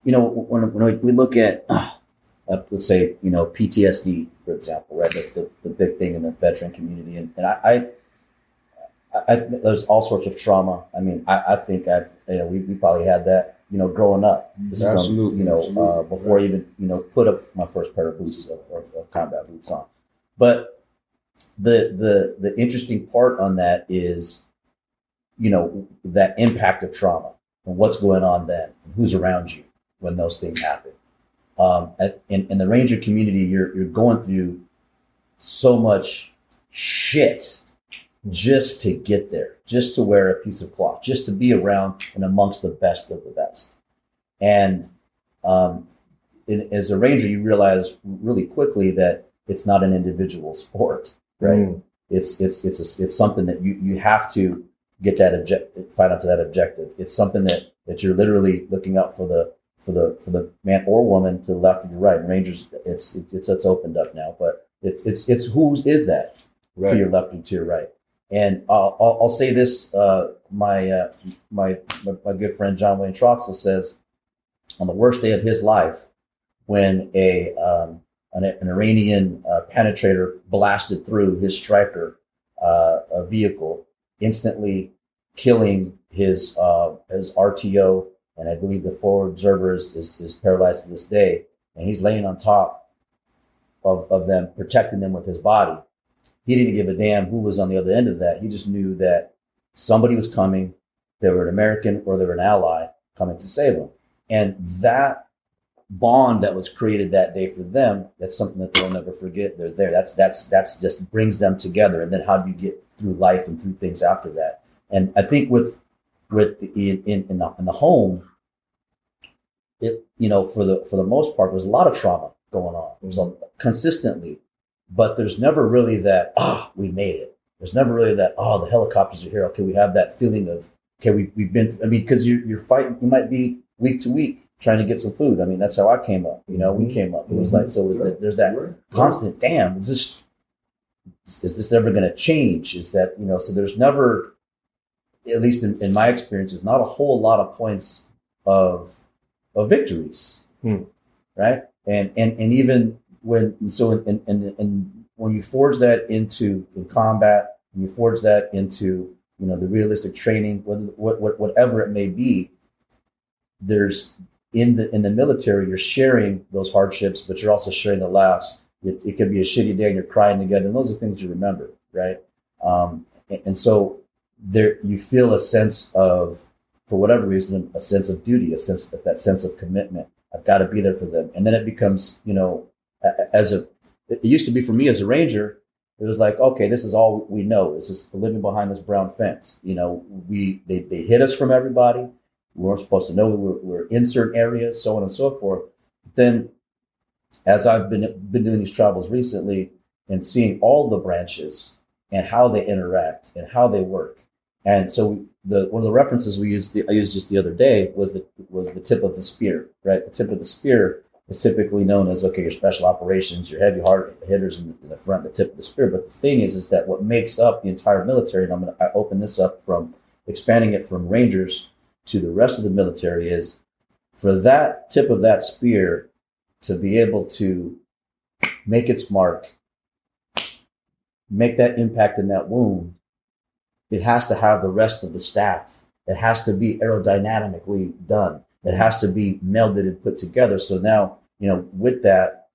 when we look at, let's say, PTSD, for example, right? That's the big thing in the veteran community. And I there's all sorts of trauma. I mean, I think we probably had that, growing up. Absolutely. Before I even, put up my first pair of boots or combat boots on. But the interesting part on that is, that impact of trauma and what's going on then and who's around you when those things happen. In the Ranger community, you're going through so much shit just to get there, just to wear a piece of cloth, just to be around and amongst the best of the best. And as a Ranger, you realize really quickly that it's not an individual sport, right? It's something that you have to get fight up to that objective. It's something that you're literally looking out for the man or woman to the left or the right. And Rangers, it's opened up now, but it's who is that to your left and to your right. And I'll say this: my good friend John Wayne Troxel says, on the worst day of his life, when an Iranian penetrator blasted through his Stryker a vehicle, instantly killing his RTO, and I believe the forward observer is paralyzed to this day, and he's laying on top of them, protecting them with his body. He didn't give a damn who was on the other end of that. He just knew that somebody was coming. They were an American or they were an ally coming to save them. And that bond that was created that day for them, that's something that they'll never forget. They're there. That's just brings them together. And then how do you get through life and through things after that? And I think in the home, it, for the most part, there's a lot of trauma going on. There's consistently. But there's never really that, we made it. There's never really that, the helicopters are here. Okay, we have that feeling of, okay, we've been, because you're fighting, you might be week to week trying to get some food. I mean, that's how I came up. We came up. It was like, there's that constant, damn, is this ever going to change? Is that, so there's never, at least in my experience, there's not a whole lot of points of victories, right? And even, when you forge that into combat, and you forge that into the realistic training, whatever it may be, there's in the military you're sharing those hardships, but you're also sharing the laughs It could be a shitty day and you're crying together, and those are things you remember, right? And so there, you feel a sense of, for whatever reason, a sense of duty, that sense of commitment. I've got to be there for them. And then it becomes, it used to be for me as a Ranger, it was like, okay, this is all we know, is just living behind this brown fence. They hid us from everybody. We weren't supposed to know we're in certain areas, so on and so forth. But then as I've been doing these travels recently and seeing all the branches and how they interact and how they work. And so one of the references I used just the other day was the tip of the spear, right? The tip of the spear is typically known as, okay, your special operations, your heavy hard hitters in the front, the tip of the spear. But the thing is that what makes up the entire military, and I open this up from expanding it from Rangers to the rest of the military, is for that tip of that spear to be able to make its mark, make that impact in that wound, it has to have the rest of the staff. It has to be aerodynamically done. It has to be melded and put together. So now, with that,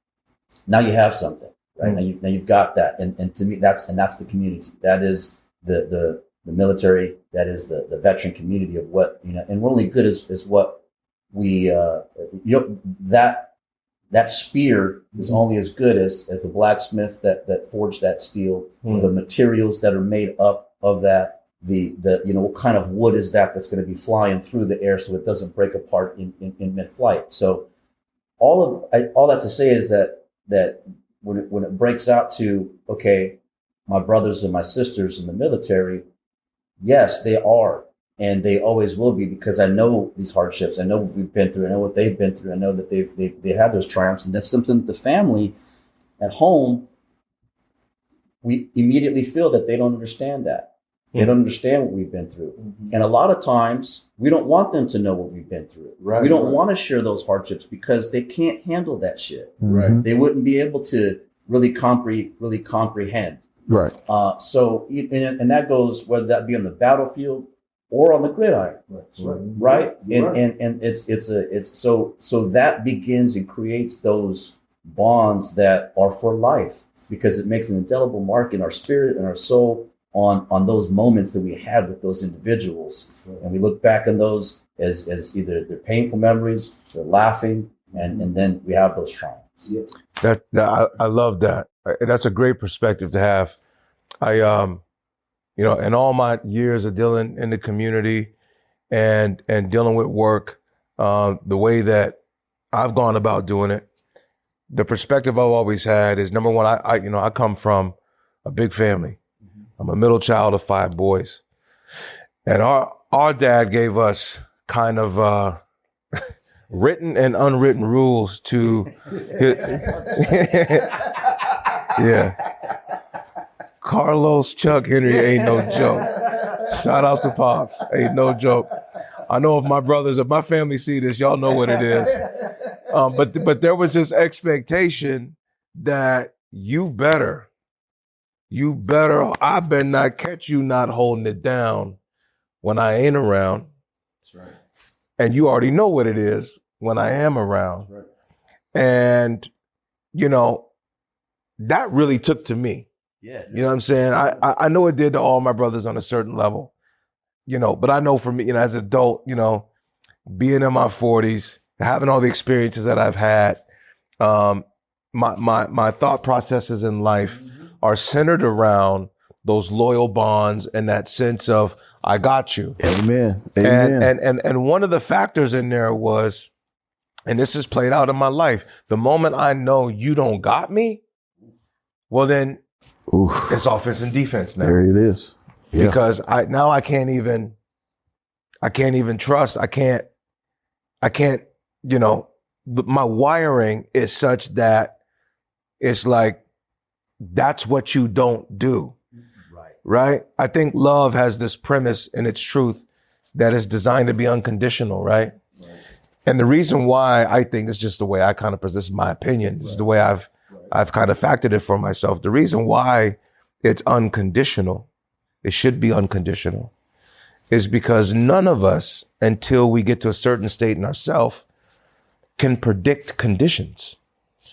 now you have something, right? Mm-hmm. Now you've got that. And to me, that's the community. That is the military. That is the veteran community of what, and we're only good as what we, that spear is only as good as the blacksmith that forged that steel, the materials that are made up of that, what kind of wood is that's going to be flying through the air so it doesn't break apart in mid-flight. So all that to say is that when it breaks out to, okay, my brothers and my sisters in the military, yes, they are. And they always will be, because I know these hardships. I know what we've been through. I know what they've been through. I know that they've had those triumphs. And that's something that the family at home, we immediately feel that they don't understand that. They don't understand what we've been through. Mm-hmm. And a lot of times we don't want them to know what we've been through. Right, we don't want to share those hardships because they can't handle that shit. Right. They wouldn't be able to really comprehend. Right. And that goes, whether that be on the battlefield or on the gridiron, right? And it's so that begins and creates those bonds that are for life, because it makes an indelible mark in our spirit and our soul on those moments that we had with those individuals. And we look back on those as either they're painful memories, they're laughing, and then we have those triumphs. That I love that. That's a great perspective to have. In all my years of dealing in the community and dealing with work, the way that I've gone about doing it, the perspective I've always had is, number one, I come from a big family. I'm a middle child of 5 boys. And our dad gave us kind of written and unwritten rules to yeah. Carlos Chuck Henry ain't no joke. Shout out to Pops. Ain't no joke. I know if my family see this, y'all know what it is. But there was this expectation that you better, I better not catch you not holding it down when I ain't around. That's right. And you already know what it is when I am around. That's right. And, that really took to me. Yeah. You know what I'm saying? I know it did to all my brothers on a certain level, but I know for me, as an adult, being in my 40s, having all the experiences that I've had, my thought processes in life are centered around those loyal bonds and that sense of, I got you. Amen. And one of the factors in there was, and this has played out in my life, the moment I know you don't got me, well then, oof. It's offense and defense now. There it is. Yeah. Because I can't even trust. I can't, my wiring is such that it's like, that's what you don't do. Right? I think love has this premise in its truth that is designed to be unconditional, right? And the reason why I think it's just the way I kind of, this is my opinion, this is the way I've kind of factored it for myself. The reason why it's unconditional, it should be unconditional, is because none of us, until we get to a certain state in ourselves, can predict conditions.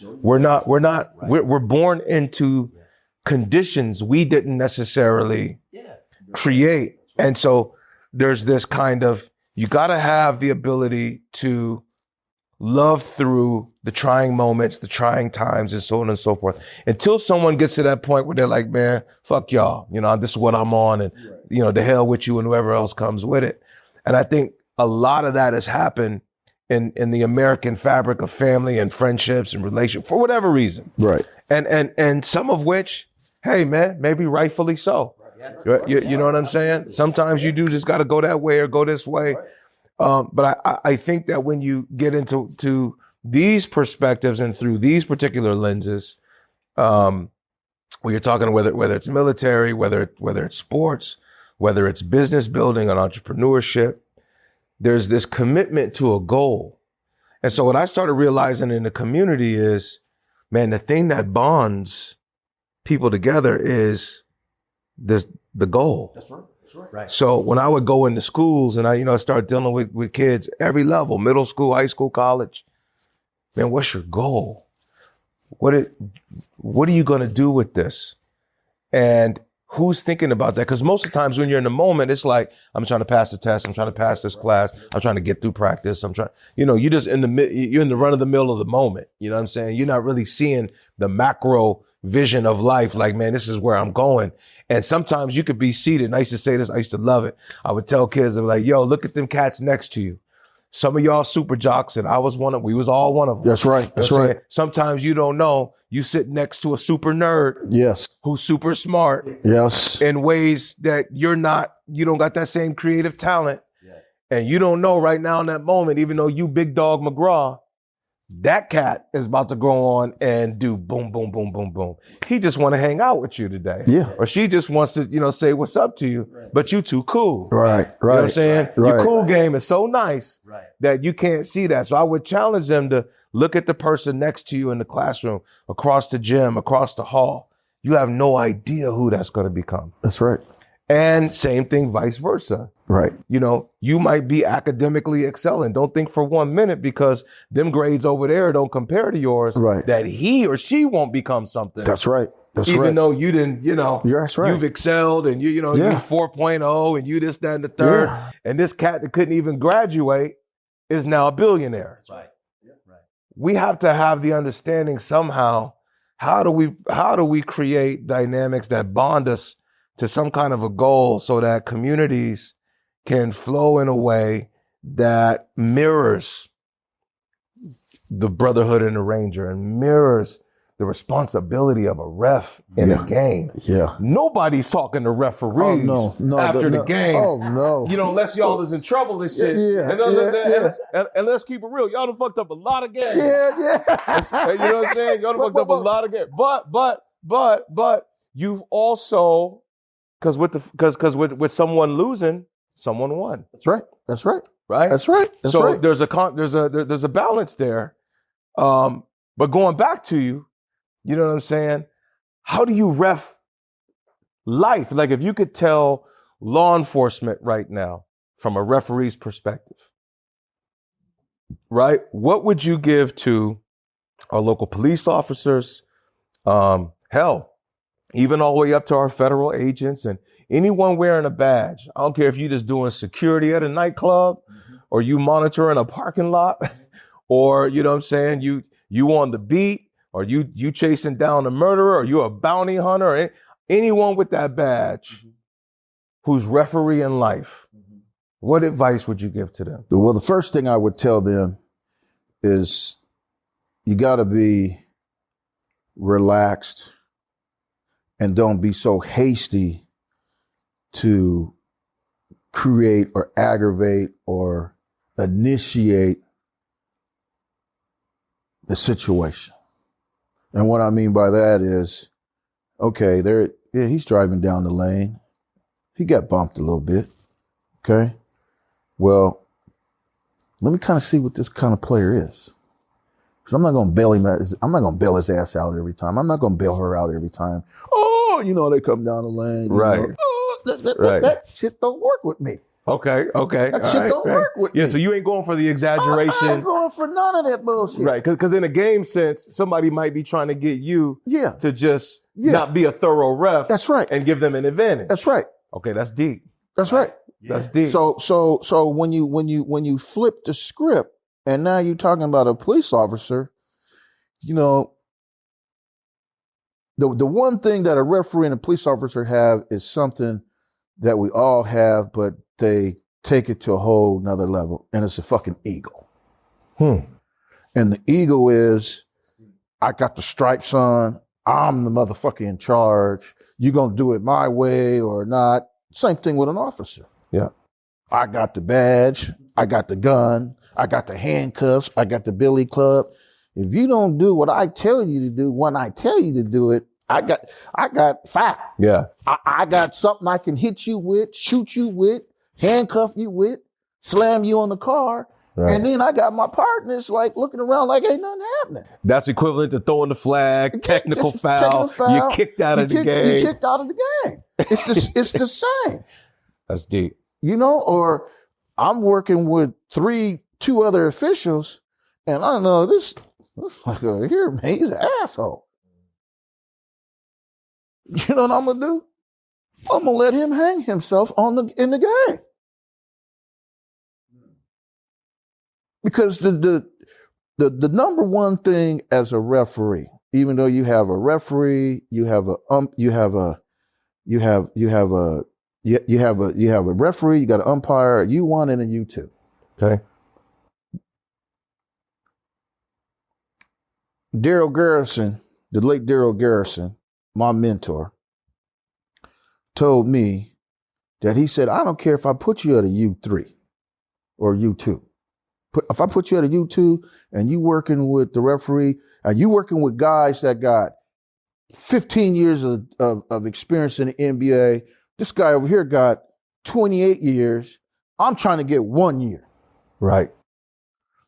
We're born into conditions we didn't necessarily create. And so there's this kind of, you got to have the ability to love through the trying moments, the trying times, and so on and so forth. Until someone gets to that point where they're like, man, fuck y'all. This is what I'm on, and, the hell with you and whoever else comes with it. And I think a lot of that has happened in the American fabric of family and friendships and relationships for whatever reason. Right. And some of which, hey, man, maybe rightfully so. You know what I'm saying? Sometimes you do just got to go that way or go this way. But I think that when you get into these perspectives and through these particular lenses, when you're talking whether it's military, whether it's sports, whether it's business building and entrepreneurship, there's this commitment to a goal. And so what I started realizing in the community is, man, the thing that bonds people together is the goal. That's right. Right. So when I would go into schools and I start dealing with kids every level, middle school, high school, college, man, what's your goal? What are you going to do with this? And who's thinking about that? Because most of the times when you're in the moment, it's like, I'm trying to pass the test. I'm trying to pass this class. I'm trying to get through practice. you're just you're in the run of the mill of the moment. You know what I'm saying? You're not really seeing the macro vision of life. Like, man, this is where I'm going. And sometimes you could be seated. And I used to say this. I used to love it. I would tell kids, they're like, yo, look at them cats next to you. Some of y'all super jocks, and we was all one of them. That's right. That's right. Sometimes you don't know. You sit next to a super nerd. Yes. Who's super smart. Yes. In ways that you don't got that same creative talent. Yeah. And you don't know right now in that moment, even though you big dog McGraw, that cat is about to go on and do boom, boom, boom, boom, boom. He just want to hang out with you today. Yeah. Or she just wants to, say what's up to you, but you too cool. Right, right. You know what I'm saying? Right. Your cool game is so nice that you can't see that. So I would challenge them to look at the person next to you in the classroom, across the gym, across the hall. You have no idea who that's going to become. That's right. And same thing, vice versa. Right. You might be academically excelling. Don't think for 1 minute because them grades over there don't compare to yours. Right. That he or she won't become something. That's right. That's Even right. though you didn't, that's right. You've excelled and you 4.0 and you this, that, and the third. Yeah. And this cat that couldn't even graduate is now a billionaire. Right. Yeah. Right. We have to have the understanding somehow, how do we create dynamics that bond us to some kind of a goal so that communities can flow in a way that mirrors the brotherhood and the ranger and mirrors the responsibility of a ref in a game. Yeah. Nobody's talking to referees after the game. Oh, no. Unless y'all is in trouble and shit. Yeah. And let's keep it real. Y'all done fucked up a lot of games. Yeah. You know what I'm saying? Y'all done fucked up a lot of games. But you've also, because with someone losing, someone won. That's right. That's right. Right? That's right. That's so right. there's a balance there. But going back to you know what I'm saying? How do you ref life? Like if you could tell law enforcement right now from a referee's perspective, right? What would you give to our local police officers? Hell, even all the way up to our federal agents and anyone wearing a badge. I don't care if you're just doing security at a nightclub or you monitoring a parking lot or, you know what I'm saying, you on the beat or you chasing down a murderer or you a bounty hunter or anyone with that badge who's refereeing life. What advice would you give to them? Well, the first thing I would tell them is you got to be relaxed and don't be so hasty to create or aggravate or initiate the situation. And what I mean by that is, okay, he's driving down the lane. He got bumped a little bit. Okay. Well, let me kind of see what this kind of player is. Because I'm not going to bail him. I'm not going to bail his ass out every time. I'm not going to bail her out every time. Oh, they come down the lane. Right. That shit don't work with me. Okay. That shit don't work with me. Yeah, so you ain't going for the I exaggeration. ain't going for none of that bullshit. Right, because in a game sense, somebody might be trying to get you to just not be a thorough ref. That's right. And give them an advantage. That's right. Okay, that's deep. That's right. That's deep. So when you flip the script and now you're talking about a police officer, you know, the one thing that a referee and a police officer have is something that we all have, but they take it to a whole nother level, and it's a fucking ego. And the ego is, I got the stripes on, I'm the motherfucker in charge, you gonna do it my way or not. Same thing with an officer. Yeah. I got the badge, I got the gun, I got the handcuffs, I got the billy club. If you don't do what I tell you to do when I tell you to do it, I got fire. Yeah. I got something I can hit you with, shoot you with, handcuff you with, slam you on the car. Right. And then I got my partners like looking around like ain't nothing happening. That's equivalent to throwing the flag, technical foul. You're kicked out of the game. You're kicked out of the game. It's the same. That's deep. You know, or I'm working with two other officials, and I know this fucker here, man, he's an asshole. You know what I'm gonna do? I'm gonna let him hang himself in the game. Because the number one thing as a referee, even though you have a referee, you have a referee, you got an umpire, a U1 and a U2. Okay. Daryl Garrison, the late Daryl Garrison, my mentor, told me that he said, I don't care if I put you at a U3 or U2. If I put you at a U2 and you working with the referee and you working with guys that got 15 years of experience in the NBA, this guy over here got 28 years. I'm trying to get 1 year. Right.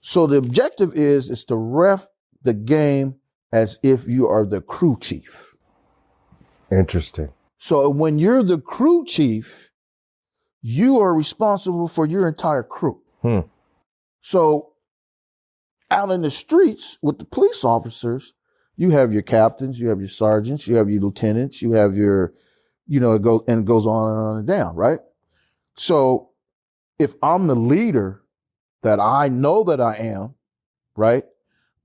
So the objective is to ref the game as if you are the crew chief. Interesting. So when you're the crew chief, you are responsible for your entire crew. So out in the streets with the police officers, you have your captains, you have your sergeants, you have your lieutenants, you have your, you know, it goes on and down, right? So if I'm the leader that I know that I am, right,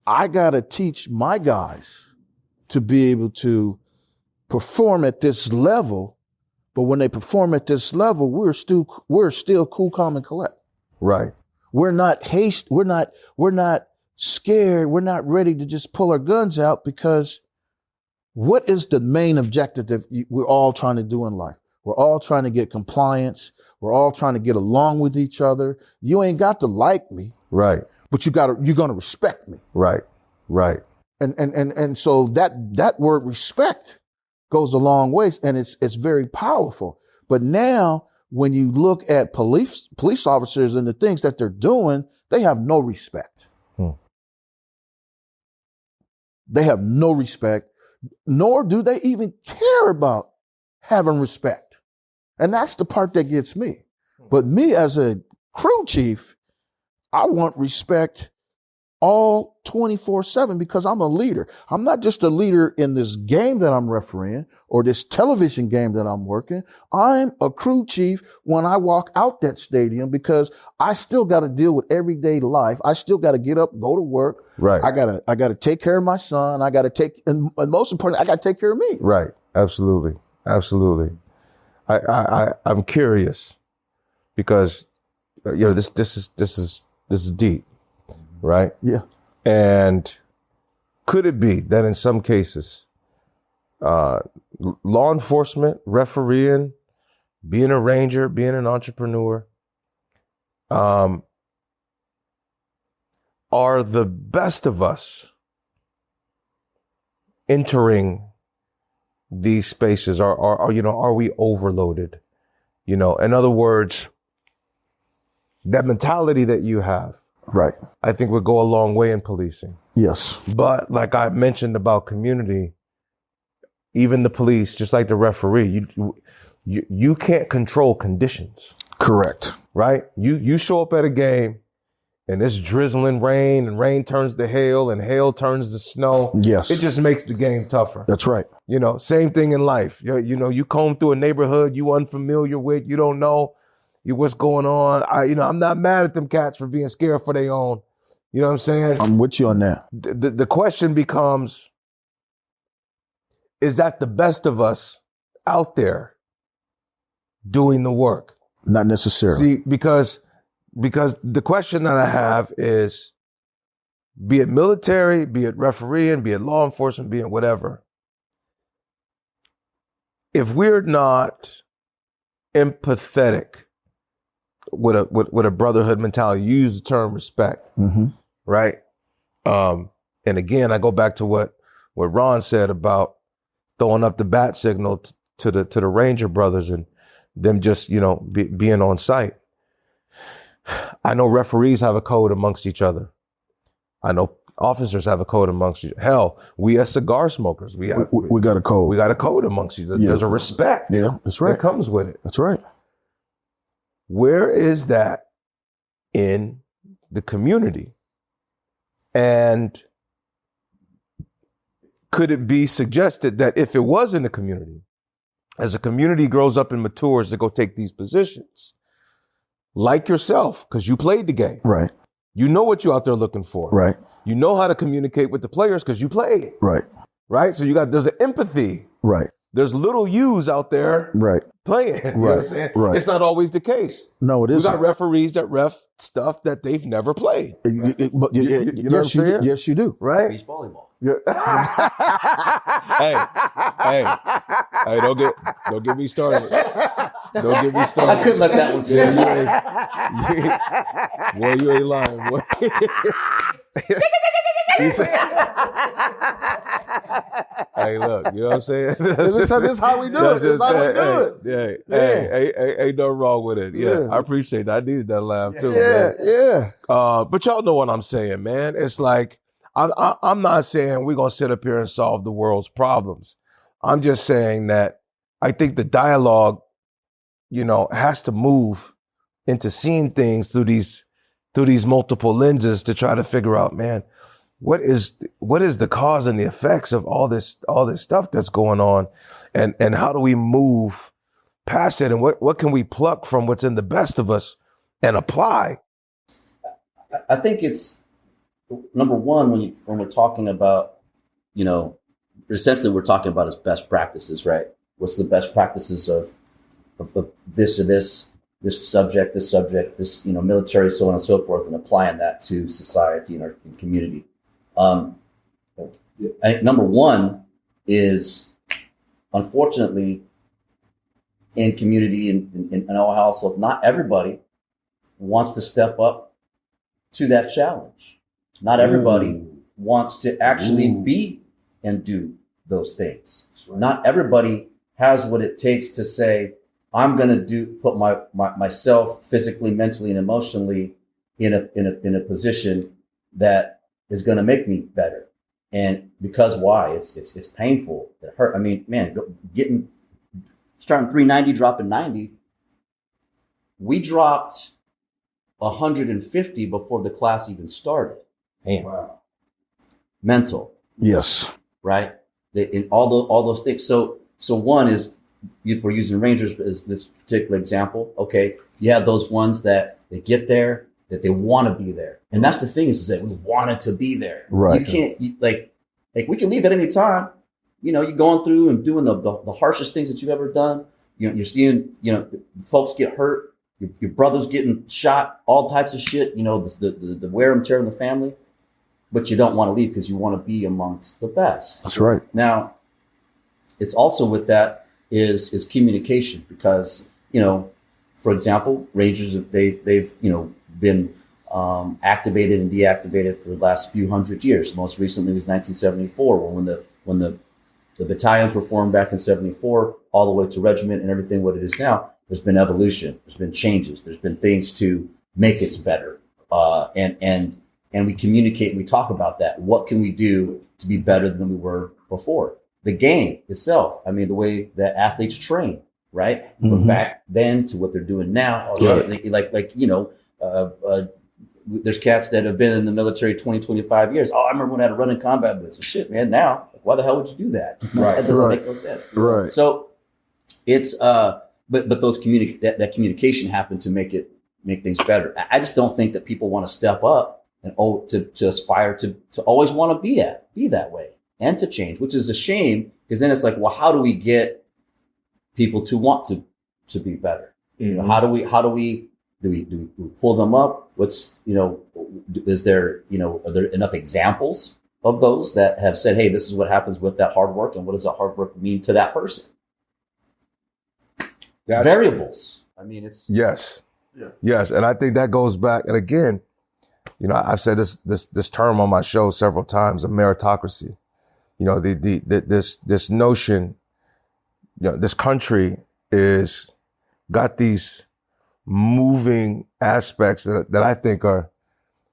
I got to teach my guys to be able to perform at this level. But when they perform at this level, we're still cool, calm, and collect. Right. We're not we're not scared. We're not ready to just pull our guns out, because what is the main objective that we're all trying to do in life? We're all trying to get compliance. We're all trying to get along with each other. You ain't got to like me. Right. But you're going to respect me. Right. Right. And so that word respect goes a long ways, and it's very powerful. But now when you look at police officers and the things that they're doing, they have no respect. They have no respect, nor do they even care about having respect. And that's the part that gets me. But me as a crew chief, I want respect all 24/7, because I'm a leader. I'm not just a leader in this game that I'm refereeing or this television game that I'm working. I'm a crew chief when I walk out that stadium, because I still got to deal with everyday life. I still got to get up, go to work. Right. I got to take care of my son. And most importantly, I got to take care of me. Right. Absolutely. Absolutely. I'm curious, because you know this is deep. Right? Yeah. And could it be that in some cases, law enforcement, refereeing, being a ranger, being an entrepreneur, are the best of us entering these spaces? Are we overloaded? You know, in other words, that mentality that you have, right, I think would go a long way in policing. Yes. But like I mentioned about community, even the police, just like the referee, you can't control conditions. Correct. right? You show up at a game and it's drizzling rain and rain turns to hail and hail turns to snow. Yes. It just makes the game tougher. That's right. You know, same thing in life. You comb through a neighborhood you unfamiliar with, you don't know what's going on. I'm not mad at them cats for being scared for their own. You know what I'm saying? I'm with you on that. The question becomes, is that the best of us out there doing the work? Not necessarily. See, because the question that I have is, be it military, be it refereeing, be it law enforcement, be it whatever, if we're not empathetic with a brotherhood mentality, you use the term respect, right? And again, I go back to what Ron said about throwing up the bat signal to the Ranger brothers and them just, being on site. I know referees have a code amongst each other. I know officers have a code amongst each other. Hell, we as cigar smokers, we got a code. We got a code amongst each other. There's a respect. Yeah, that's right. That comes with it. That's right. Where is that in the community? And could it be suggested that if it was in the community, as a community grows up and matures to go take these positions, like yourself, because you played the game. Right. You know what you're out there looking for. Right. You know how to communicate with the players because you played. Right. Right? So there's an empathy. Right. There's little U's out there playing. You know what I'm saying? Right. It's not always the case. No, it isn't. We got referees that ref stuff that they've never played. You know what I'm saying? Yes, you do. Right? Beach volleyball. Hey, don't get me started. Don't get me started. I couldn't let that one slip. Boy, you ain't lying, boy. Hey, look, you know what I'm saying? This is how we do it. This is how we do it. Hey, ain't nothing wrong with it. Yeah, I appreciate that. I needed that laugh too, man. Yeah. But y'all know what I'm saying, man. It's like, I'm not saying we're going to sit up here and solve the world's problems. I'm just saying that I think the dialogue, has to move into seeing things through these multiple lenses to try to figure out, man, what is the cause and the effects of all this stuff that's going on, and how do we move past it, and what can we pluck from what's in the best of us and apply? I think it's number one when we're talking about, essentially we're talking about is best practices, right? What's the best practices of this or this subject, this military, so on and so forth, and applying that to society and our community. I think number one is, unfortunately, in community and in our households, not everybody wants to step up to that challenge. Not everybody wants to actually be and do those things. Right. Not everybody has what it takes to say, I'm going to put myself physically, mentally, and emotionally in a position that is going to make me better. And because why? It's painful. It hurt. I mean, man, starting 390, dropping 90. We dropped 150 before the class even started. Man. Wow. Mental. Yes. Right. In all those things. So one is, if we're using Rangers as this particular example, okay, you have those ones that they get there, that they want to be there. And that's the thing is that we wanted to be there. Right. You can't, like we can leave at any time. You're going through and doing the harshest things that you've ever done. You're seeing, folks get hurt. Your brother's getting shot, all types of shit, the wear and tear in the family. But you don't want to leave because you want to be amongst the best. That's right. Now, it's also with that is communication because, for example, Rangers, they've been activated and deactivated for the last few hundred years. Most recently was 1974 when the battalions were formed back in 74, all the way to regiment and everything what it is now. There's been evolution. There's been changes. There's been things to make us better. And we communicate and we talk about that. What can we do to be better than we were before? The game itself. I mean, the way that athletes train. right? Mhm. From back then to what they're doing now. There's cats that have been in the military 20, 25 years. Oh, I remember when I had to run in combat boots. Well, shit, man, now, why the hell would you do that? Right. That doesn't Right. make no sense. Right. So it's, but those that communication happened to make things better. I just don't think that people want to step up and to aspire to always want to be that way and to change, which is a shame, because then it's like, well, how do we get people to want to be better? You know, how do we pull them up? What's, is there, are there enough examples of those that have said, hey, this is what happens with that hard work, and what does that hard work mean to that person? Variables. I mean, it's yes. And I think that goes back. And again, I've said this term on my show several times, a meritocracy. This notion, this country is got these moving aspects that I think are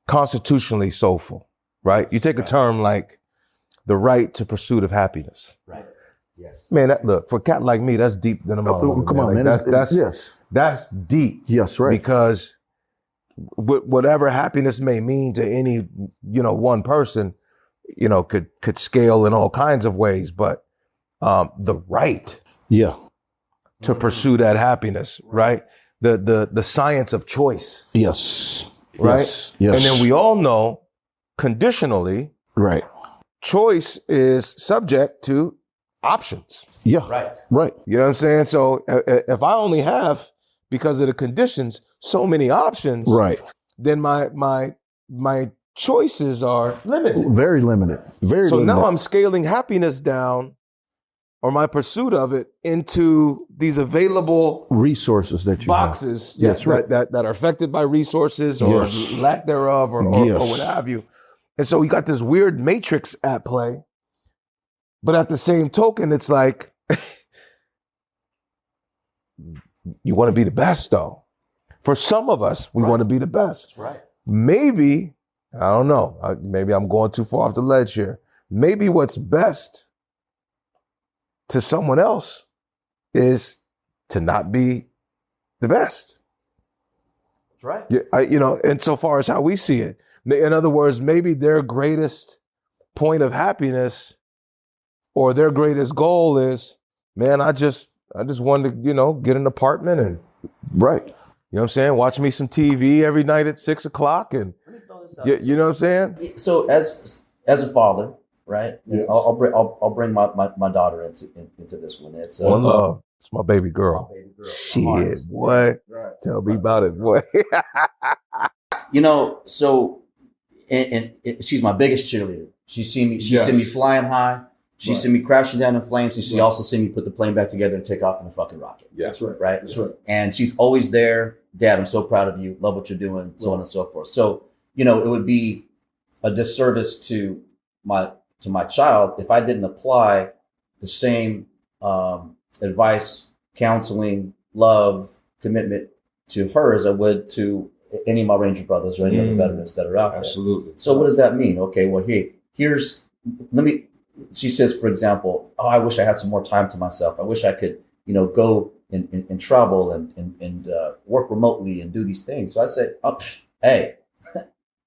constitutionally soulful, right? You take a term like the right to pursuit of happiness. right. Yes. Man, look, for a cat like me, that's deep than a motherfucker. Come on, man. That's deep. Yes, right. Because whatever happiness may mean to any, one person, could scale in all kinds of ways, but the right Yeah. to pursue that happiness, right? The science of choice, Yes. right? Yes. Yes. And then we all know conditionally, Right. choice is subject to options. Yeah. Right. Right. You know what I'm saying? So if I only have, because of the conditions, so many options, Right. then my choices are limited. Very limited. Very So limited. now I'm scaling happiness down, or my pursuit of it, into these available resources that you boxes Yes, right. that are affected by resources or Yes. lack thereof or Yes. what have you. And so we got this weird matrix at play. But at the same token, it's like, you want to be the best, though. For some of us, we want to be the best. That's right. Maybe, I don't know, maybe I'm going too far off the ledge here. Maybe what's best to someone else is to not be the best. That's right. Yeah, insofar as how we see it. In other words, maybe their greatest point of happiness or their greatest goal is, man, I just wanted to, get an apartment and, Right. you know what I'm saying, watch me some TV every night at 6 o'clock and, Let me throw this out. you know what I'm saying? So as a father, right? Yes. I'll bring my daughter into this one. It's One love. It's my baby girl. baby girl. Shit, boy. Right. Tell me about it, boy. So and she's my biggest cheerleader. She's seen me flying high. She's seen me crashing down in flames, and she also seen me put the plane back together and take off in a fucking rocket. Yeah, that's right. Right? That's right. And she's always there. Dad, I'm so proud of you. Love what you're doing, so on and so forth. So, it would be a disservice to my child if I didn't apply the same advice, counseling, love, commitment to her as I would to any of my Ranger brothers or any other veterans that are out there. Absolutely. So what does that mean? Okay, well, she says, for example, oh, I wish I had some more time to myself. I wish I could, go and travel and work remotely and do these things. So I said, oh, hey,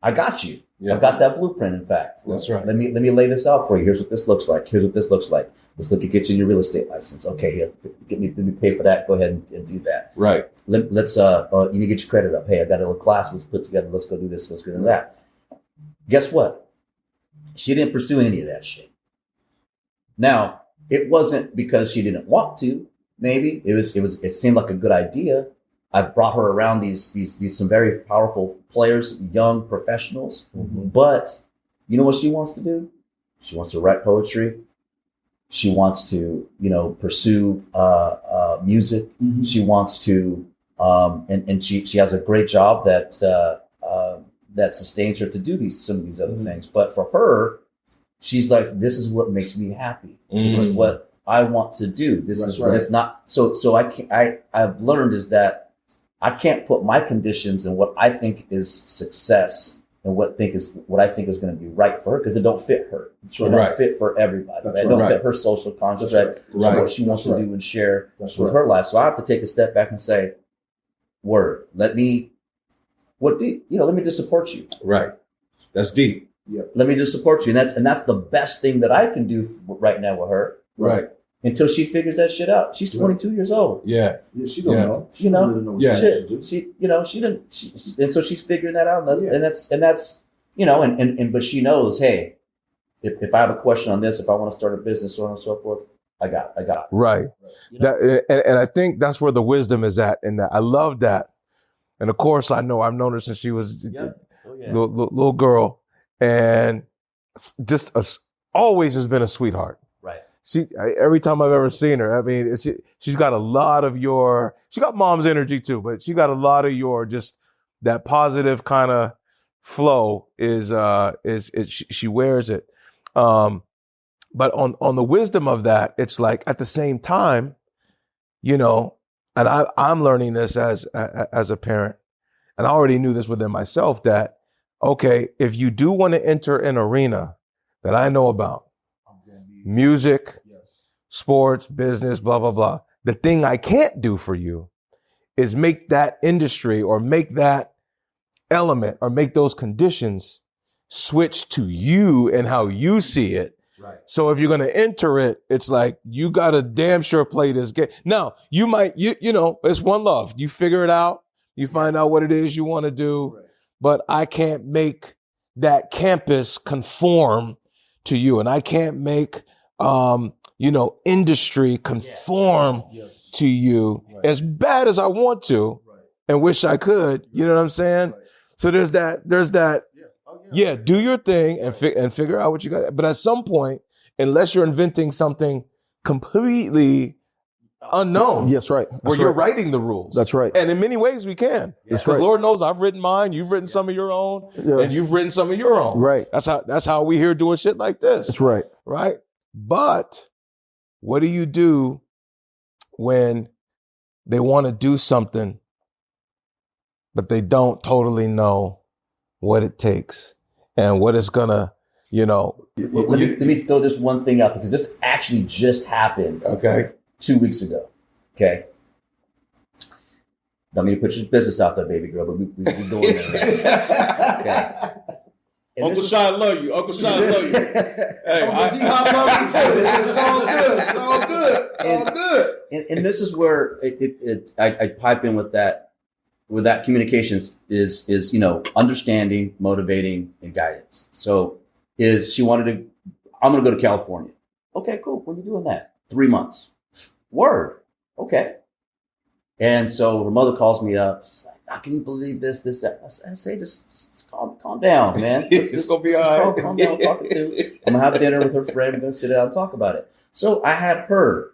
I got you. Yeah. I've got that blueprint, in fact. That's right. Let me lay this out for you. Here's what this looks like. Here's what this looks like. Let's look at getting your real estate license. Okay, here, let me pay for that. Go ahead and do that. Right. Let's you need to get your credit up. Hey, I got a little class was put together. Let's go do this. Let's go do that. Guess what? She didn't pursue any of that shit. Now, it wasn't because she didn't want to. Maybe it seemed like a good idea. I brought her around these some very powerful players, young professionals. Mm-hmm. But you know what she wants to do? She wants to write poetry. She wants to, pursue music. Mm-hmm. She wants to, and she has a great job that sustains her to do some of these other mm-hmm. things. But for her, she's like, this is what makes me happy. Mm-hmm. This is what I want to do. This is what it's not. So I've learned is that I can't put my conditions and what I think is success and what I think is going to be right for her, because it don't fit her. It don't fit for everybody. Right? It don't fit her social construct, what she wants to do and share with her life. So I have to take a step back and say, word, let me just support you. Right. That's deep. Yep. Let me just support you. And that's the best thing that I can do right now with her. Right. Until she figures that shit out. She's 22 years old. Yeah. She don't know. She don't really know what she didn't, and so she's figuring that out. And that's, but she knows, hey, if I have a question on this, if I want to start a business, so on and so forth, I got it. Right. And I think that's where the wisdom is at. And I love that. And of course, I've known her since she was a little girl, and just always has been a sweetheart. Right. Every time I've ever seen her, I mean, she's got a lot of she got mom's energy too, but she got a lot of just that positive kind of flow she wears it. But on the wisdom of that, it's like at the same time, and I'm learning this as a parent, and I already knew this within myself that, okay, if you do want to enter an arena that I know about, music, sports, business, blah, blah, blah, the thing I can't do for you is make that industry or make that element or make those conditions switch to you and how you see it. Right. So if you're going to enter it, it's like, you got to damn sure play this game. Now, you might, it's one love. You figure it out. You find out what it is you want to do. Right. But I can't make that campus conform to you. And I can't make, industry conform to you as bad as I want to and wish I could. You know what I'm saying? Right. So there's that. Do your thing and figure out what you got. But at some point, unless you're inventing something completely unknown. Yes, right. Where you're writing the rules. That's right. And in many ways we can. That's Because right. Lord knows I've written mine, you've written some of your own, and you've written some of your own. Right. That's how we here doing shit like this. That's right. Right? But what do you do when they want to do something, but they don't totally know what it takes and what it's gonna, Let me throw this one thing out there, because this actually just happened. Okay. 2 weeks ago. Okay. Don't mean to put your business out there, baby girl, but we're going there. Okay. And Uncle Shyan love you. Uncle Shyan love you. It's all good. It's all good. It's all good. And this is where I pipe in with that communications is understanding, motivating, and guidance. So she wanted I'm going to go to California. Okay, cool. When are you doing that? 3 months. Word. Okay. And so her mother calls me up. She's like, "How can you believe this, that?" I say, just calm down, man. It's going to be all right. Calm down, talk it through. I'm going to have dinner with her friend. We're going to sit down and talk about it. So I had her.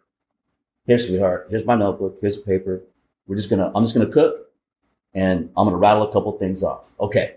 Here, sweetheart. Here's my notebook. Here's a paper. I'm just going to cook, and I'm going to rattle a couple things off. Okay.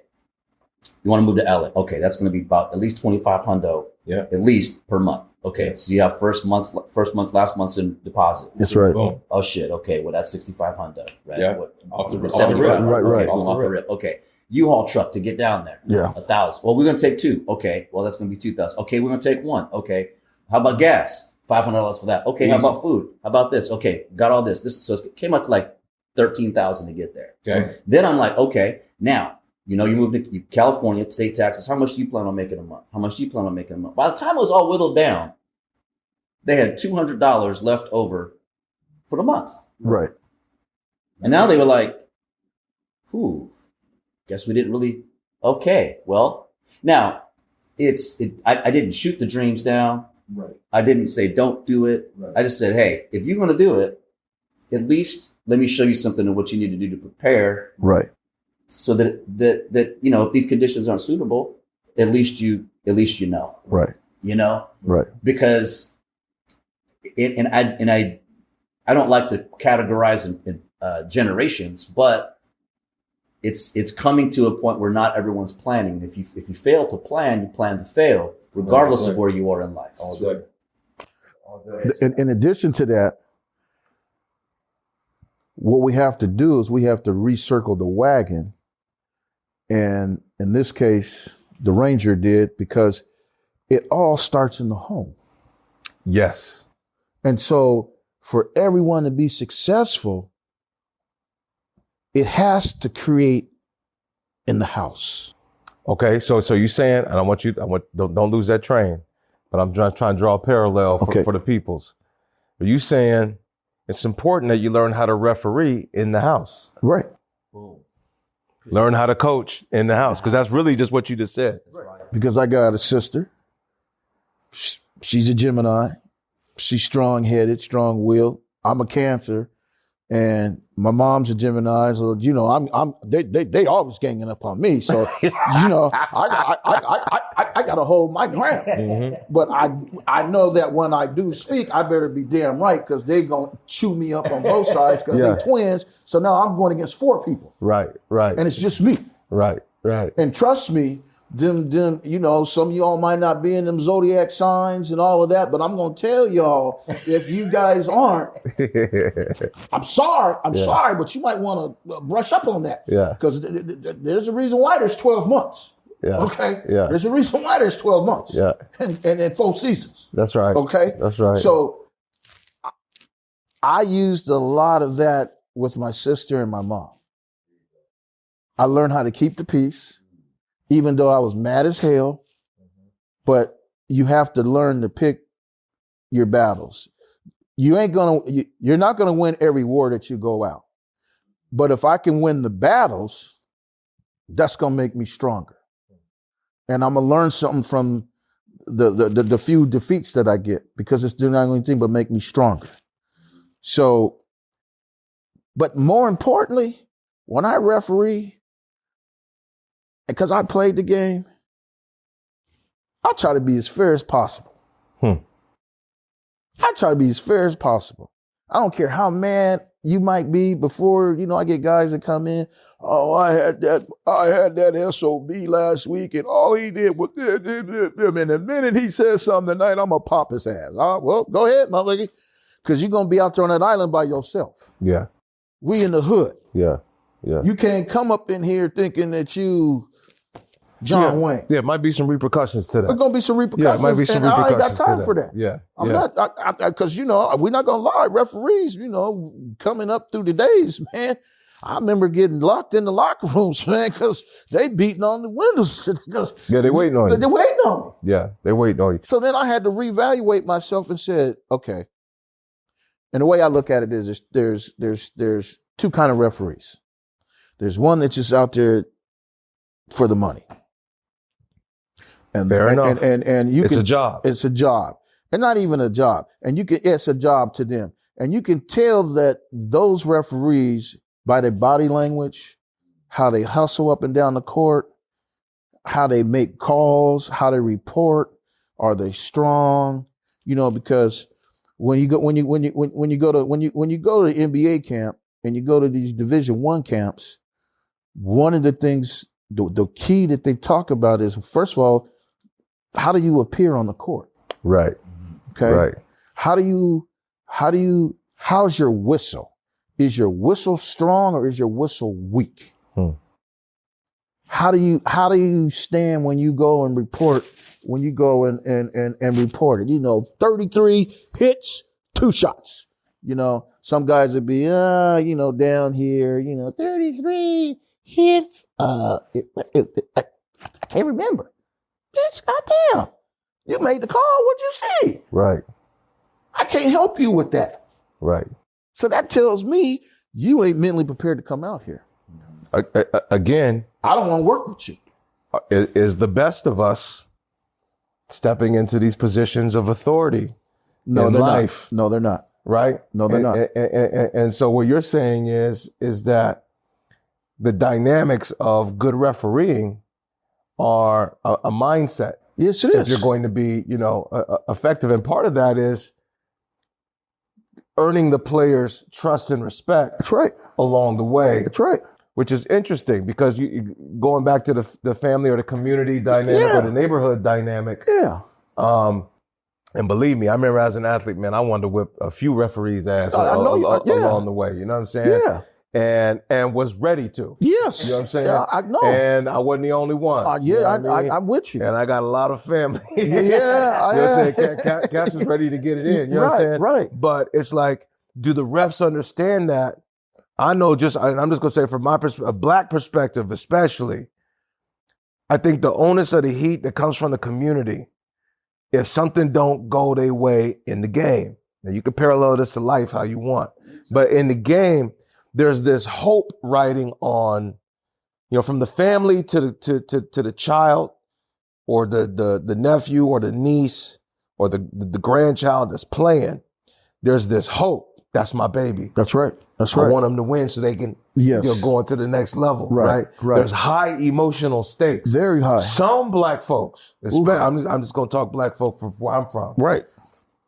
You want to move to LA? Okay. That's going to be about at least 25 hundo. Yeah. At least per month. Okay, so you have first month, last month's in deposit. That's right. Boom. Oh shit. Okay, well that's 6,500, right? Yeah. Off the rip. Right. Off the rip. Okay. U-Haul truck to get down there. Yeah. 1,000. Well, we're gonna take 2. Okay. Well, that's gonna be 2,000. Okay, we're gonna take 1. Okay. How about gas? $500 for that. Okay. Easy. How about food? How about this? Okay. Got all this. So it came out to like 13,000 to get there. Okay. Then I'm like, okay, now. You moved to California, state taxes. How much do you plan on making a month? How much do you plan on making a month? By the time it was all whittled down, they had $200 left over for the month. Right. And now they were like, guess we didn't really. Okay. Well, now I didn't shoot the dreams down. Right. I didn't say, don't do it. Right. I just said, hey, if you're going to do it, at least let me show you something of what you need to do to prepare. Right. So that if these conditions aren't suitable, at least you know. Right. Right. Because I don't like to categorize in generations, but it's coming to a point where not everyone's planning. And if you fail to plan, you plan to fail, regardless of where you are in life. All day. In addition to that, what we have to do is we have to recircle the wagon and In this case, the Ranger did, because it all starts in the home. Yes. And so for everyone to be successful, it has to create in the house. Okay, so you saying, and don't lose that train, but I'm trying to draw a parallel for the peoples. Are you saying it's important that you learn how to referee in the house? Right. Learn how to coach in the house, because that's really just what you just said. Because I got a sister. She's a Gemini. She's strong-headed, strong-willed. I'm a Cancer, and my mom's a Gemini. So you know, they always ganging up on me. So you know, I got to hold my ground. Mm-hmm. But I know that when I do speak, I better be damn right, because they gonna chew me up on both sides, because they're twins. So now I'm going against 4 people. Right. And it's just me. Right. And trust me, them, you know, some of y'all might not be in them zodiac signs and all of that, but I'm going to tell y'all, if you guys aren't, I'm sorry, but you might want to brush up on that. Yeah. Because there's a reason why there's 12 months. Yeah. Okay. Yeah. There's a reason why there's 12 months. Yeah. And 4 seasons. That's right. Okay. That's right. So I used a lot of that with my sister and my mom. I learned how to keep the peace, even though I was mad as hell, but you have to learn to pick your battles. You're not gonna win every war that you go out. But if I can win the battles, that's gonna make me stronger. And I'm gonna learn something from the few defeats that I get, because it's not going to but make me stronger. So, but more importantly, when I referee, because I played the game, I try to be as fair as possible. I try to be as fair as possible. I don't care how mad you might be before, you know, I get guys that come in, oh, I had that SOB last week, and all he did was this. And the minute he says something tonight, I'm going to pop his ass. Well, go ahead, motherfucker, because you're going to be out there on that island by yourself. Yeah. We in the hood. Yeah. You can't come up in here thinking that you John Wayne. Yeah, might be some repercussions to that. There's going to be some repercussions. Yeah, might be some repercussions. I ain't got time for that. Yeah. I'm not, because, you know, we're not going to lie. Referees, you know, coming up through the days, man, I remember getting locked in the locker rooms, man, because they beating on the windows. Yeah, they waiting on you. They're waiting on me. Yeah, they waiting on you. So then I had to reevaluate myself and said, okay. And the way I look at it is there's 2 kind of referees. There's one that's just out there for the money. And fair enough. And it's a job. It's a job. And not even a job. And it's a job to them. And you can tell that those referees, by their body language, how they hustle up and down the court, how they make calls, how they report, are they strong? You know, because when you go to NBA camp and you go to these Division I camps, one of the things, the key that they talk about is, first of all, how do you appear on the court? Right. Okay. Right. How's your whistle? Is your whistle strong or is your whistle weak? How do you stand when you go and report, when you go and report it? You know, 33 hits, 2 shots. You know, some guys would be, you know, down here, you know, 33 hits. I can't remember. Bitch, goddamn. You made the call. What'd you see? Right. I can't help you with that. Right. So that tells me you ain't mentally prepared to come out here. Again, I don't want to work with you. Is the best of us stepping into these positions of authority in life? Not. No, they're not. Right? No, they're not. And so what you're saying is that the dynamics of good refereeing are a mindset. Yes, it is. If you're going to be, you know, effective. And part of that is earning the players' trust and respect. That's right. Along the way. That's right. Which is interesting, because you going back to the family or the community dynamic or the neighborhood dynamic. Yeah. And believe me, I remember as an athlete, man, I wanted to whip a few referees' ass along the way. You know what I'm saying? Yeah. and was ready to. Yes. You know what I'm saying? Yeah, I know. And I wasn't the only one. You know what I mean? I'm with you. And I got a lot of family. Yeah, you know what I'm saying? yeah. Cass was ready to get it in. You know what I'm saying? Right. But it's like, do the refs understand that? I know and I'm just going to say from my a black perspective especially, I think the onus of the heat that comes from the community, if something don't go their way in the game, now you can parallel this to life how you want, but in the game, there's this hope riding on, from the family to the child or the nephew or the niece or the grandchild that's playing. There's this hope. That's my baby. That's right. That's I right. want them to win so they can go on to the next level. Right. There's high emotional stakes. Very high. Some black folks, I'm just going to talk black folk from where I'm from. Right.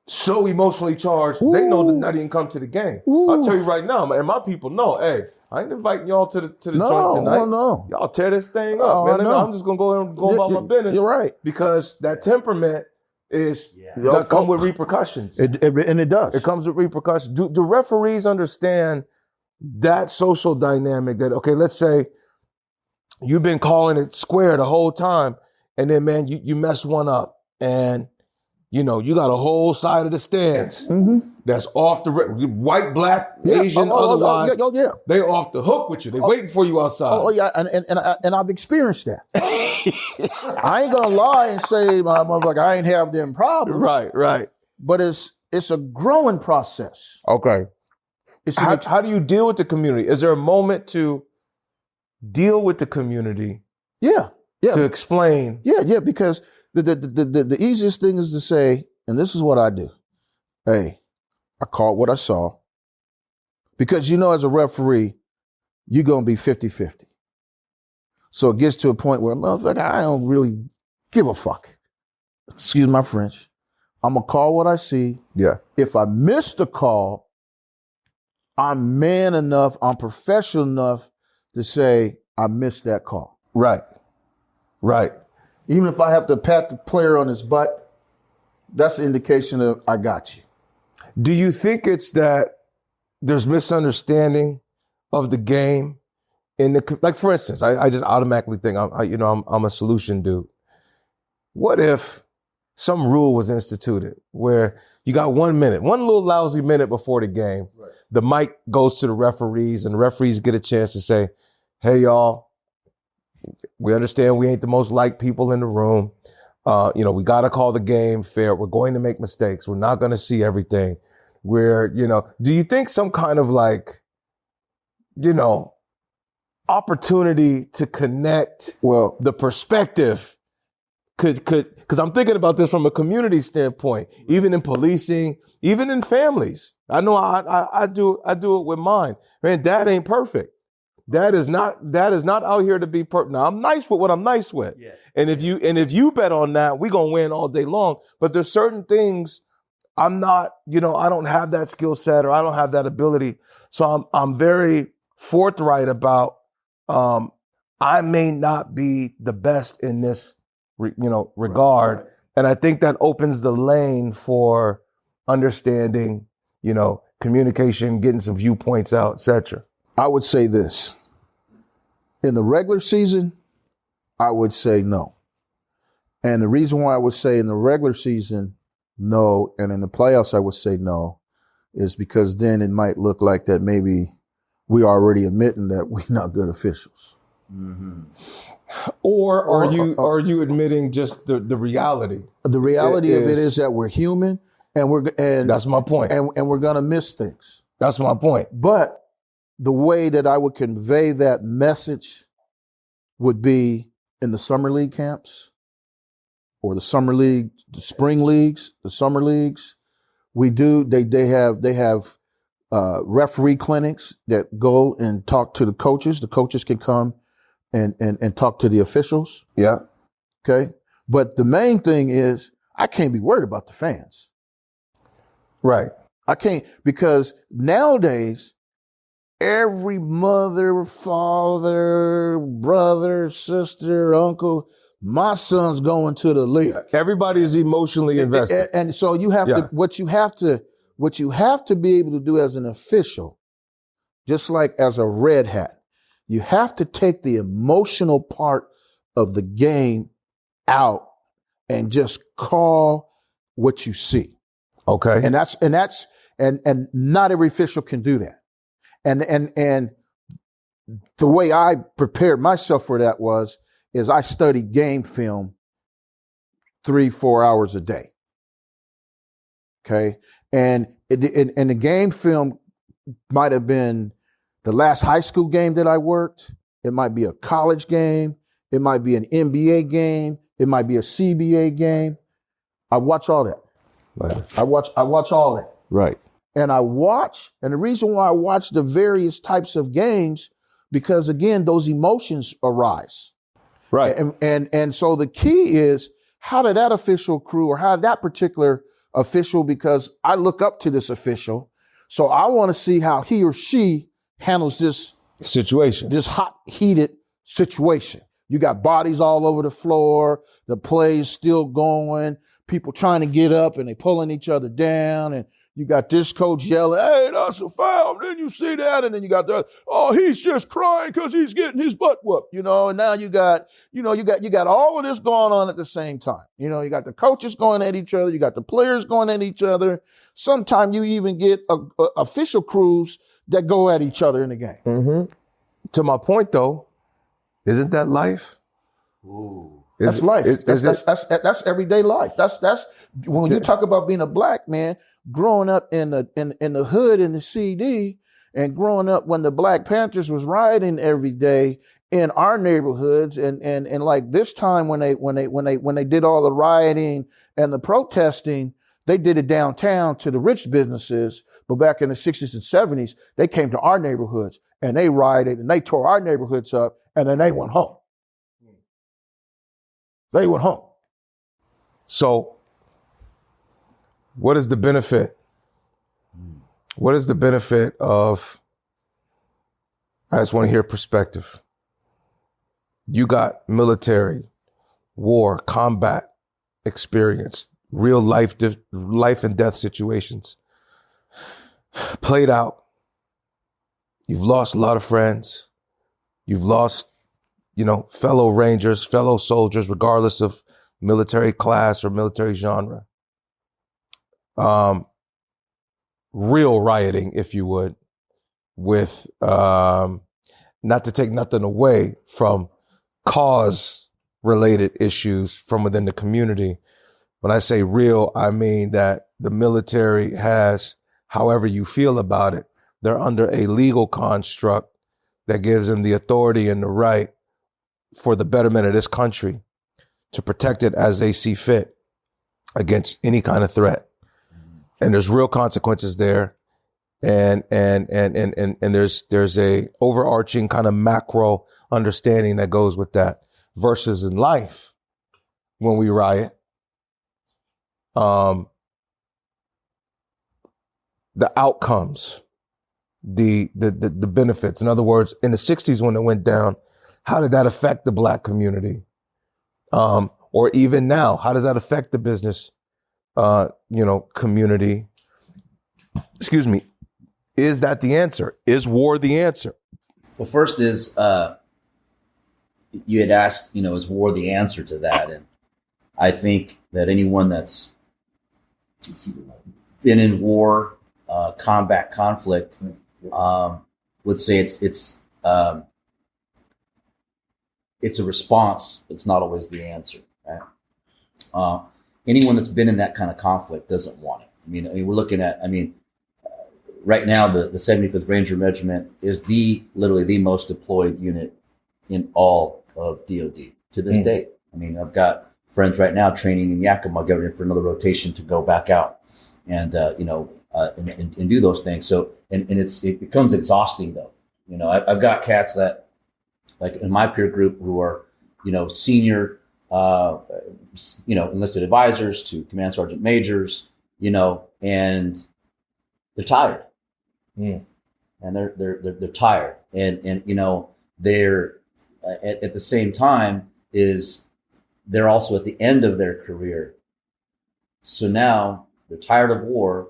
So emotionally charged, they know to not even come to the game. I'll tell you right now, and my people know, hey, I ain't inviting y'all to the joint tonight. No. Y'all tear this thing up, man. I'm just going to go about my business. You're right. Because that temperament that come with repercussions. And it does. It comes with repercussions. Do referees understand that social dynamic that, okay, let's say you've been calling it square the whole time, and then, man, you mess one up, and, you got a whole side of the stands that's off the white, black, Asian, otherwise. They off the hook with you. They waiting for you outside. Oh, yeah, and I've experienced that. I ain't gonna lie and say, motherfucker, I ain't have them problems. Right. But it's a growing process. Okay. How do you deal with the community? Is there a moment to deal with the community? Yeah. To explain. Yeah, because the easiest thing is to say, and this is what I do. Hey, I called what I saw. Because as a referee, you're going to be 50-50. So it gets to a point where, motherfucker, I don't really give a fuck. Excuse my French. I'm going to call what I see. Yeah. If I miss the call, I'm man enough, I'm professional enough to say, I missed that call. Right. Even if I have to pat the player on his butt, that's an indication of I got you. Do you think it's that there's misunderstanding of the game in like, for instance, I just automatically think I'm a solution dude. What if some rule was instituted where you got 1 minute, one little lousy minute before the game, the mic goes to the referees and the referees get a chance to say, hey, y'all, we understand we ain't the most liked people in the room. We got to call the game fair. We're going to make mistakes. We're not going to see everything. Do you think some kind of opportunity to connect the perspective could, because I'm thinking about this from a community standpoint, even in policing, even in families. I know I do it with mine. Man, dad ain't perfect. Dad is not out here to be perfect. Now I'm nice with what I'm nice with. Yeah. And if you bet on that, we gonna win all day long. But there's certain things I'm not, I don't have that skill set or I don't have that ability. So I'm very forthright about I may not be the best in this regard. Right. And I think that opens the lane for understanding, communication, getting some viewpoints out, etc. I would say this. In the regular season, I would say no. And the reason why I would say in the regular season, no, and in the playoffs, I would say no, is because then it might look like that maybe we already admitting that we're not good officials. Mm-hmm. Or are you admitting just the reality? The reality of it is that we're human and that's my point. And we're gonna miss things. That's my point. But the way that I would convey that message would be in the summer league camps or the summer league, the spring leagues, the summer leagues. They have referee clinics that go and talk to the coaches. The coaches can come and talk to the officials. Yeah. Okay. But the main thing is I can't be worried about the fans. Right. I can't, because nowadays, every mother, father, brother, sister, uncle, my son's going to the league. Everybody's emotionally invested. And so you have to, what you have to be able to do as an official just like as a red hat, you have to take the emotional part of the game out and just call what you see. Okay. And not every official can do that. And the way I prepared myself for that is I studied game film 3-4 hours a day. Okay. And the game film might have been the last high school game that I worked. It might be a college game. It might be an NBA game. It might be a CBA game. I watch all that. Right. I watch all that. Right. And the reason why I watch the various types of games, because again, those emotions arise. Right. And so the key is, how did that official crew, or how did that particular official, because I look up to this official, so I want to see how he or she handles this situation, this hot, heated situation. You got bodies all over the floor, the play's still going, people trying to get up and they pulling each other down, and you got this coach yelling, "Hey, that's a foul." Then you see that, and then you got the, "Oh, he's just crying because he's getting his butt whooped," and now you got all of this going on at the same time. You got the coaches going at each other, you got the players going at each other. Sometimes you even get official crews that go at each other in the game. Mm-hmm. To my point, though, isn't that life? Ooh. That's life. That's everyday life. That's when you talk about being a black man, growing up in the hood in the CD, and growing up when the Black Panthers was rioting every day in our neighborhoods, and like this time when they did all the rioting and the protesting, they did it downtown to the rich businesses. But back in the 60s and 70s, they came to our neighborhoods and they rioted and they tore our neighborhoods up, and then they went home. They went home. So what is the benefit? What is the benefit of, I just want to hear perspective. You got military, war, combat experience, real life and death situations played out. You've lost a lot of friends. You've lost, fellow Rangers, fellow soldiers, regardless of military class or military genre. Real rioting, if you would, with, not to take nothing away from cause-related issues from within the community. When I say real, I mean that the military has, however you feel about it, they're under a legal construct that gives them the authority and the right for the betterment of this country to protect it as they see fit against any kind of threat. And there's real consequences there. And there's a overarching kind of macro understanding that goes with that. Versus in life, when we riot, the outcomes, the benefits. In other words, in the 60s when it went down, how did that affect the Black community? Or even now, how does that affect the business, community? Excuse me. Is that the answer? Is war the answer? Well, first is, you had asked, is war the answer to that? And I think that anyone that's been in war, combat, conflict, would say it's a response. It's not always the answer. Right? Anyone that's been in that kind of conflict doesn't want it. I mean, we're looking at, right now, the 75th Ranger Regiment is literally the most deployed unit in all of DOD to this day. I've got friends right now training in Yakima, getting ready for another rotation to go back out and and do those things. So it becomes exhausting though. I've got cats that, like in my peer group, who are senior enlisted advisors to command sergeant majors, and they're tired. And they're tired, and they're at the same time they're also at the end of their career. So now they're tired of war,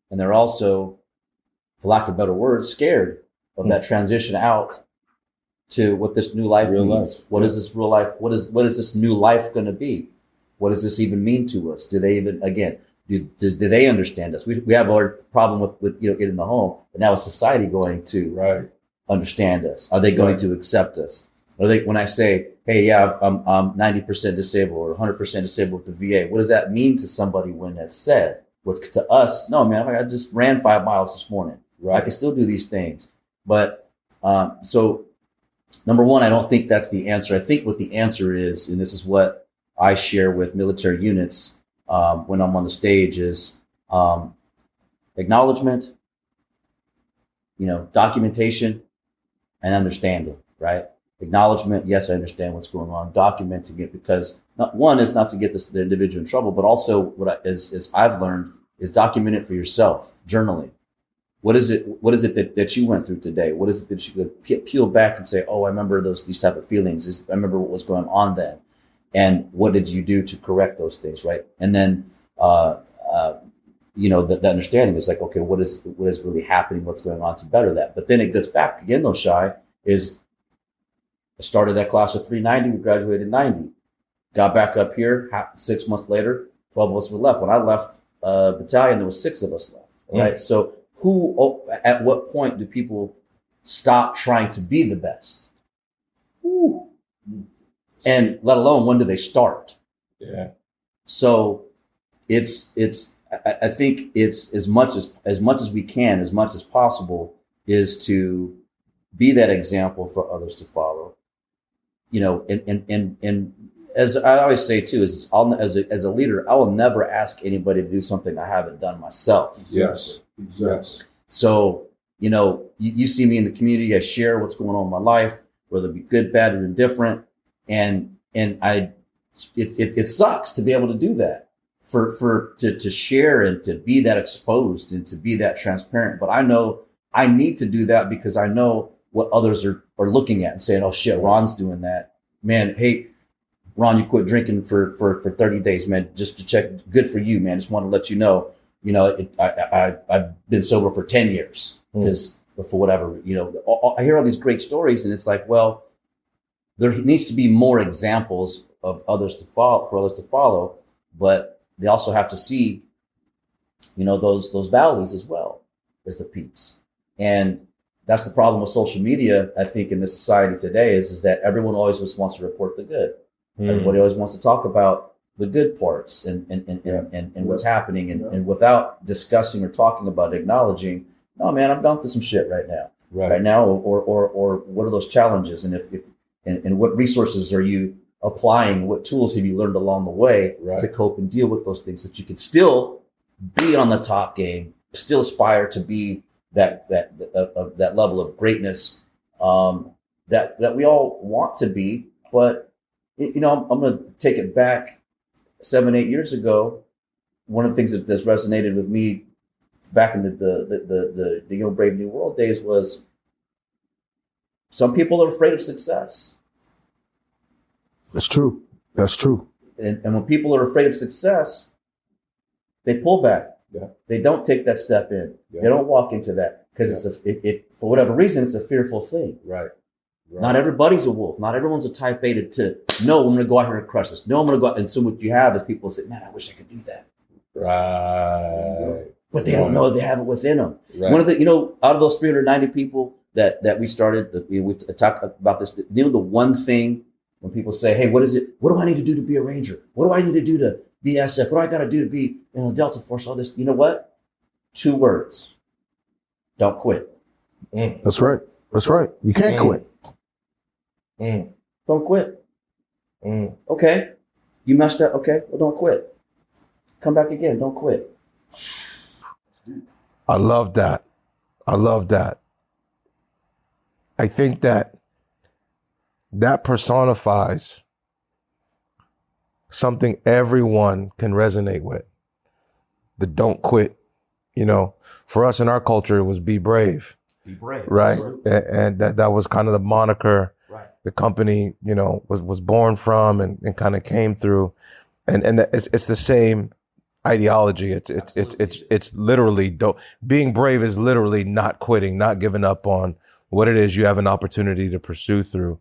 and they're also, for lack of better words, scared of that transition out to what this new life means. What is this real life? What is this new life going to be? What does this even mean to us? Do they even, again, do they understand us? We have our problem with it in the home, but now is society going to understand us? Are they going to accept us? Are they, when I say, hey, yeah, I'm 90% disabled or 100% disabled with the VA, what does that mean to somebody when that's said? But to us, no, man, I just ran 5 miles this morning. I can still do these things. But so number one, I don't think that's the answer. I think what the answer is, and this is what I share with military units when I'm on the stage, is acknowledgement, documentation, and understanding, right? Acknowledgement, yes, I understand what's going on. Documenting it, because one is not to get the individual in trouble, but also as I've learned is document it for yourself, journaling. What is it that you went through today? What is it that you could peel back and say, oh, I remember these type of feelings. I remember what was going on then. And what did you do to correct those things, right? And then, the understanding is like, okay, what is really happening? What's going on to better that? But then it goes back again, though, Shy, is I started that class of 390. We graduated in 90. Got back up here 6 months later, 12 of us were left. When I left battalion, there was 6 of us left, right? So at what point do people stop trying to be the best? Ooh. And let alone, when do they start? Yeah. So I think it's as much as we can, as much as possible, is to be that example for others to follow. And as I always say too, as a leader, I will never ask anybody to do something I haven't done myself. Yes, exactly. So, you see me in the community, I share what's going on in my life, whether it be good, bad, or indifferent. And it sucks to be able to do that, to share and to be that exposed and to be that transparent. But I know I need to do that because I know what others are looking at and saying, oh shit, Ron's doing that. Man, hey, Ron, you quit drinking for 30 days, man, just to check. Good for you, man. Just want to let you know, I've been sober for 10 years because for whatever, I hear all these great stories and it's like, well, there needs to be more examples of others to follow, but they also have to see, those valleys as well as the peaks. And that's the problem with social media, I think, in this society today is that everyone always just wants to report the good. Everybody always wants to talk about the good parts and what's happening and without discussing or talking about acknowledging, no, man, I'm going through some shit right now. Right now, or what are those challenges? And and what resources are you applying? What tools have you learned along the way to cope and deal with those things that you can still be on the top game, still aspire to be that level of greatness that we all want to be. But I'm going to take it back 7-8 years ago. One of the things that's resonated with me back in the Young Brave New World days was some people are afraid of success. That's true. And when people are afraid of success, they pull back. Yeah. They don't take that step in. Yeah. They don't walk into that because it's for whatever reason, it's a fearful thing. Right. Not everybody's a wolf. Not everyone's a type A to no, I'm going to go out here and crush this. No, I'm going to go out. And so what you have is people say, man, I wish I could do that. Right. But they don't know they have it within them. Right. One of the, out of those 390 people that we started, we talked about this, the one thing when people say, hey, what is it? What do I need to do to be a Ranger? What do I need to do to be SF? What do I got to do to be in the Delta Force? All this, you know what? 2 words. Don't quit. That's right. You can't quit. Don't quit. Okay. You messed up. Okay. Well, don't quit. Come back again. Don't quit. I love that. I think that personifies something everyone can resonate with. The don't quit. For us in our culture, it was be brave. Be brave. Right. And that was kind of the moniker the company, was born from and kind of came through. And it's the same ideology. It's literally being brave is literally not quitting, not giving up on what it is you have an opportunity to pursue through.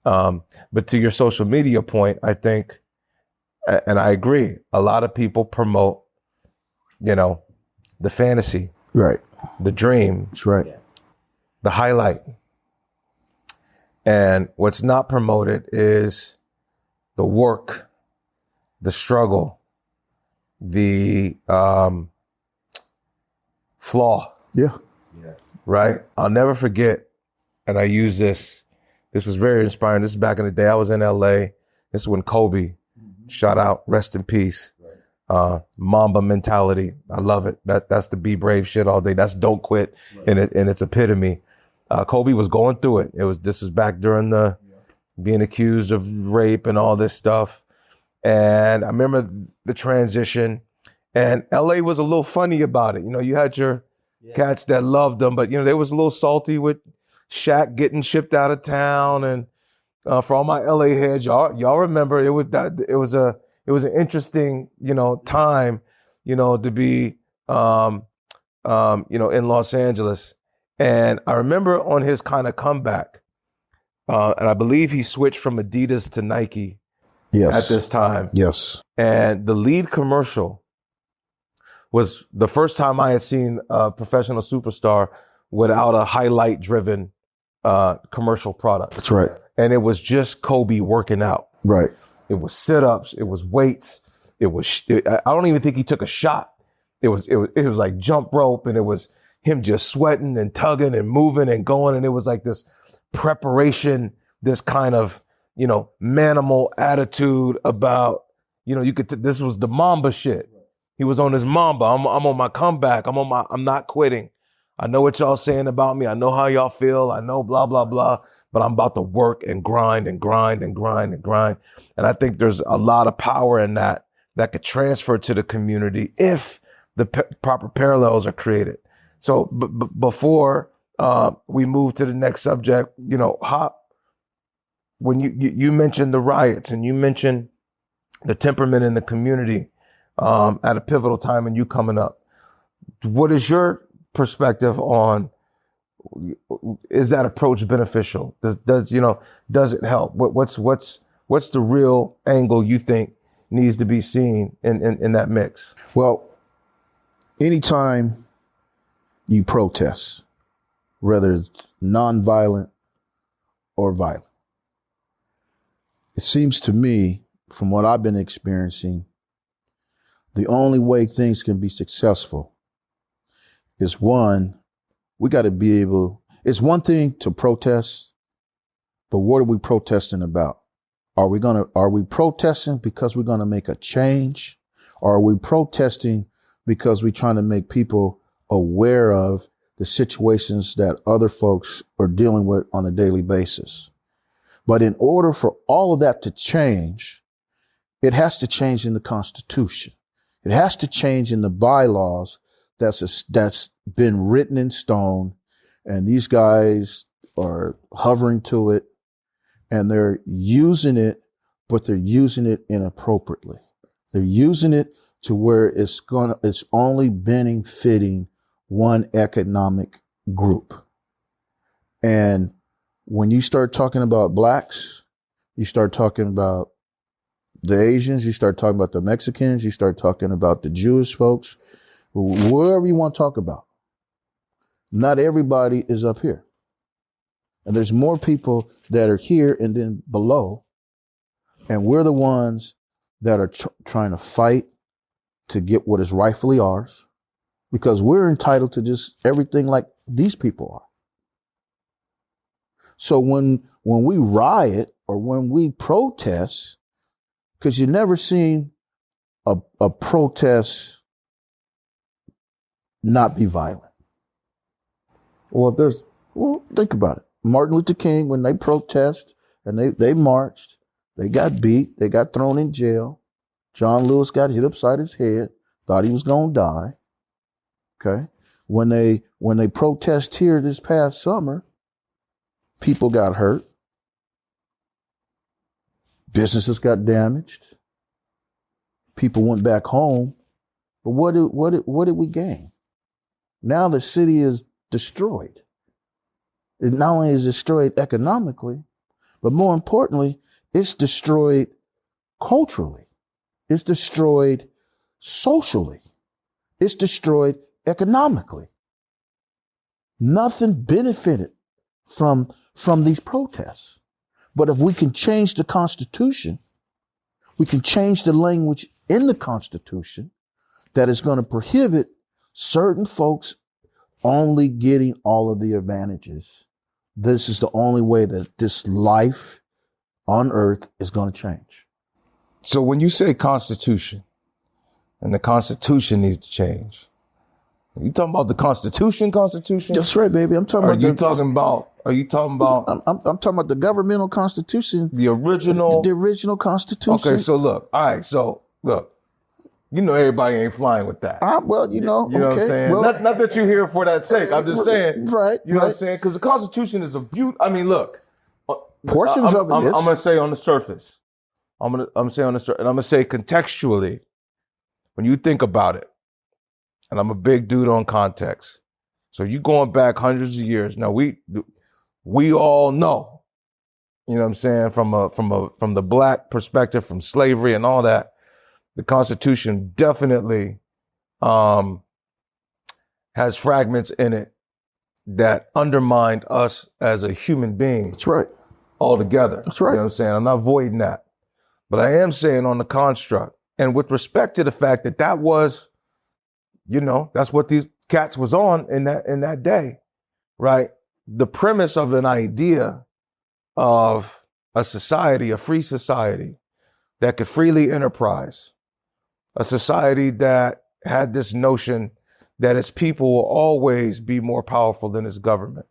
But to your social media point, I think, and I agree, a lot of people promote, the fantasy, Right. the dream, That's right. the highlight. And what's not promoted is the work, the struggle, the flaw. Yeah. Right? I'll never forget, and I use this. This was very inspiring. This is back in the day. I was in LA. This is when Kobe, shout out, rest in peace. Mamba mentality. I love it. That's the be brave shit all day. That's don't quit in its epitome. Kobe was going through it. This was back during the being accused of rape and all this stuff. And I remember the transition, and LA was a little funny about it. You had your cats that loved them, but they was a little salty with Shaq getting shipped out of town. And for all my LA heads, y'all remember it was an interesting, time, to be, in Los Angeles. And I remember on his kind of comeback, and I believe he switched from Adidas to Nike at this time. Yes. And the lead commercial was the first time I had seen a professional superstar without a highlight-driven commercial product. That's right. And it was just Kobe working out. Right. It was sit-ups. It was weights. I don't even think he took a shot. It was like jump rope, and it was him just sweating and tugging and moving and going. And it was like this preparation, this kind of, manimal attitude about, this was the Mamba shit. He was on his Mamba. I'm on my comeback. I'm not quitting. I know what y'all saying about me. I know how y'all feel. I know blah, blah, blah, but I'm about to work and grind and grind and grind and grind. And I think there's a lot of power in that could transfer to the community if the proper parallels are created. So before we move to the next subject, Hop, when you mentioned the riots and you mentioned the temperament in the community at a pivotal time and you coming up, what is your perspective on, is that approach beneficial? Does it help? What's the real angle you think needs to be seen in that mix? Well, anytime you protest, whether it's nonviolent or violent, it seems to me, from what I've been experiencing, the only way things can be successful is, one, we got to be able, it's one thing to protest, but what are we protesting about? Are we protesting because we're going to make a change? Or are we protesting because we're trying to make people aware of the situations that other folks are dealing with on a daily basis? But in order for all of that to change, it has to change in the Constitution. It has to change in the bylaws that's been written in stone, and these guys are hovering to it, and they're using it, but they're using it inappropriately. They're using it to where it's only benefiting one economic group. And when you start talking about blacks, you start talking about the Asians, you start talking about the Mexicans, you start talking about the Jewish folks, whoever you want to talk about. Not everybody is up here. And there's more people that are here and then below. And we're the ones that are trying to fight to get what is rightfully ours, because we're entitled to just everything like these people are. So when we riot or when we protest, because you never seen a protest not be violent. Well, think about it. Martin Luther King, when they protest and they marched, they got beat, they got thrown in jail. John Lewis got hit upside his head, thought he was going to die. Okay. When they protest here this past summer, people got hurt. Businesses got damaged. People went back home. But what did we gain? Now the city is destroyed. It not only is destroyed economically, but more importantly, it's destroyed culturally. It's destroyed socially. It's destroyed economically. Nothing benefited from these protests. But if we can change the Constitution, we can change the language in the Constitution that is going to prohibit certain folks only getting all of the advantages. This is the only way that this life on earth is going to change. So when you say Constitution, and the Constitution needs to change, are you talking about the Constitution? That's right, baby. I'm talking Are about. you talking about? I'm talking about the governmental Constitution, the original, the original Constitution. Okay, so look, all right, so look, you know everybody ain't flying with that. Well, you know what I'm saying. Well, not that you're here for that sake. I'm just saying, right? You know what I'm saying? Because the Constitution is a beaut. I mean, look, portions of it. I'm gonna say on the surface. I'm gonna say on the surface, and I'm gonna say contextually. When you think about it, and I'm a big dude on context, so you going back hundreds of years. Now we all know, you know what I'm saying, from the black perspective, from slavery and all that, the Constitution definitely has fragments in it that undermined us as a human being. That's right. Altogether. That's right. You know what I'm saying? I'm not voiding that. But I am saying on the construct, and with respect to the fact that that was, you know, that's what these cats was on in that day, right? The premise of an idea of a society, a free society that could freely enterprise, a society that had this notion that its people will always be more powerful than its government,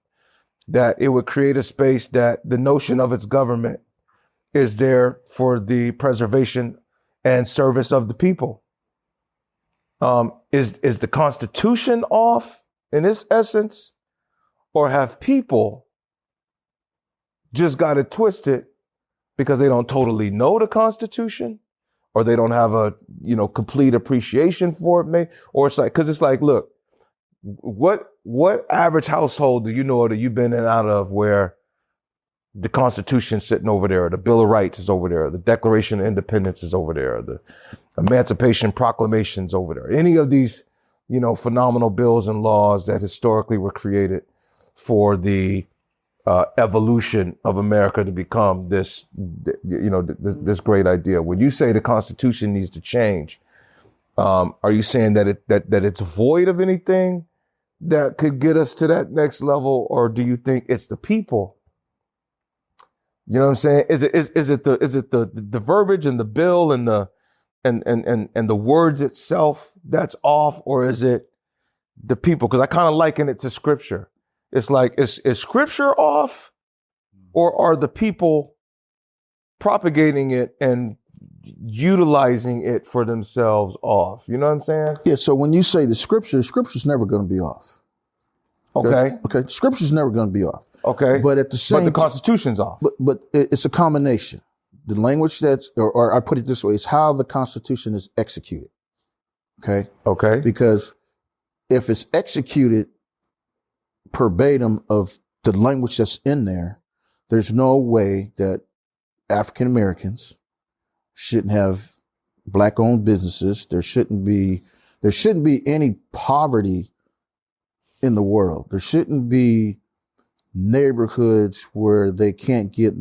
that it would create a space that the notion of its government is there for the preservation and service of the people. Is the Constitution off in its essence, or have people just got it twisted because they don't totally know the Constitution, or they don't have a, you know, complete appreciation for it, or it's like, because it's like, look, what average household do you know that you've been in and out of where the Constitution's sitting over there, or the Bill of Rights is over there, or the Declaration of Independence is over there, or the Emancipation Proclamation's over there? Any of these, you know, phenomenal bills and laws that historically were created for the evolution of America to become this, you know, this great idea. When you say the Constitution needs to change, are you saying that it's void of anything that could get us to that next level, or do you think it's the people? You know what I'm saying? Is it the verbiage and the bill and the words itself that's off, or is it the people? Because I kind of liken it to scripture. It's like, is scripture off, or are the people propagating it and utilizing it for themselves off? You know what I'm saying? Yeah. So when you say the scripture's never going to be off. Okay. Scripture's never going to be off. Okay. But at the same, but the Constitution's off. But it's a combination. The language or I put it this way, it's how the Constitution is executed. Okay. Okay. Because if it's executed verbatim of the language that's in there, there's no way that African Americans shouldn't have black-owned businesses. There shouldn't be any poverty in the world. There shouldn't be neighborhoods where they can't get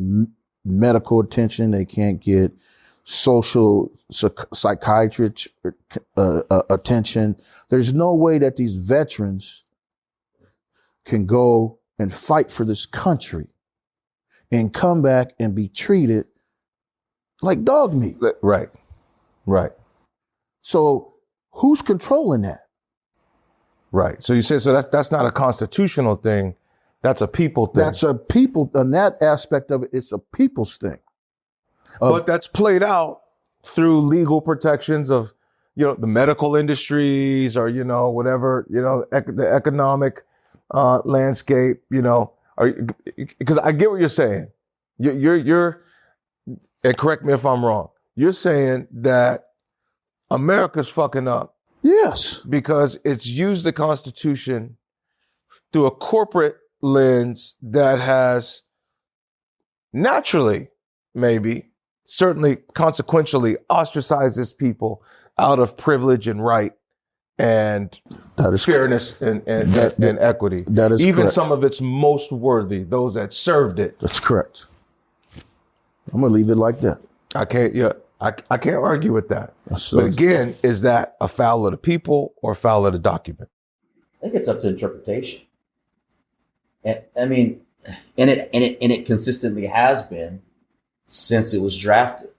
medical attention, they can't get social psychiatric attention. There's no way that these veterans can go and fight for this country and come back and be treated like dog meat. Right. So who's controlling that? Right. So you say, so that's not a constitutional thing. That's a people thing. That's a people, and that aspect of it, it's a people's thing. But that's played out through legal protections of, you know, the medical industries, or, you know, whatever, you know, the economic landscape, you know, because I get what you're saying. You're, and correct me if I'm wrong, you're saying that America's fucking up. Yes. Because it's used the Constitution through a corporate lens that has naturally, maybe, certainly consequentially ostracizes people out of privilege and right and That is fairness and equity. That is even correct. some of its most worthy, those that served it. That's correct. I'm gonna leave it like that. I can't argue with that. So- But again, is that a foul of the people or a foul of the document? I think it's up to interpretation. I mean, and it consistently has been since it was drafted.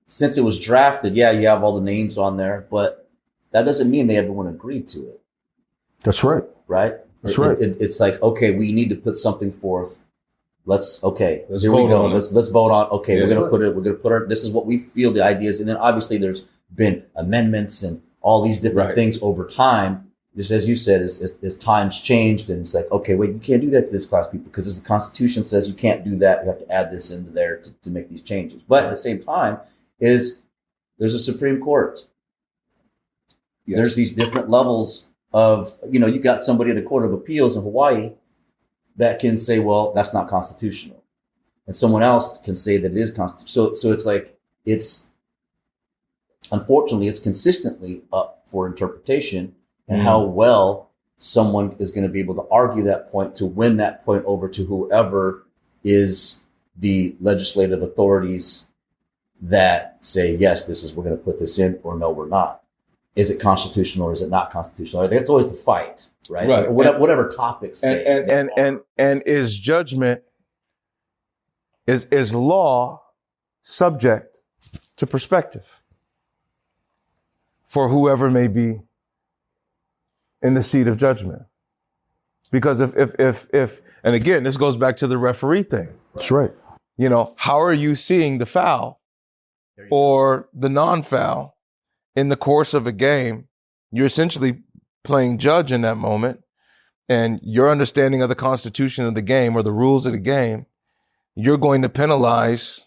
Since it was drafted, yeah, you have all the names on there, but that doesn't mean everyone agreed to it. That's right. Right? That's right. It's like, okay, we need to put something forth. Let's here we vote go. on it. Let's vote on. Okay, That's we're right. gonna put our. This is what we feel the ideas, and then obviously there's been amendments and all these different Right. things over time. Just as you said, as times changed, and it's like, okay, wait, you can't do that to this class of people because as the Constitution says, you can't do that. You have to add this into there to make these changes. But at the same time, there's a Supreme Court. Yes. There's these different levels of, you got somebody at the Court of Appeals in Hawaii that can say, well, that's not constitutional. And someone else can say that it is constitutional. So it's like, unfortunately, it's consistently up for interpretation and how well someone is going to be able to argue that point to win that point over to whoever is the legislative authorities that say, yes, we're going to put this in, or no, we're not. Is it constitutional or is it not constitutional? I think it's always the fight, right? Right. Or whatever topics. And is judgment, is law subject to perspective for whoever may be in the seat of judgment? Because if and again, this goes back to the referee thing. That's right. How are you seeing the foul or the non-foul in the course of a game? You're essentially playing judge in that moment, and your understanding of the constitution of the game or the rules of the game, you're going to penalize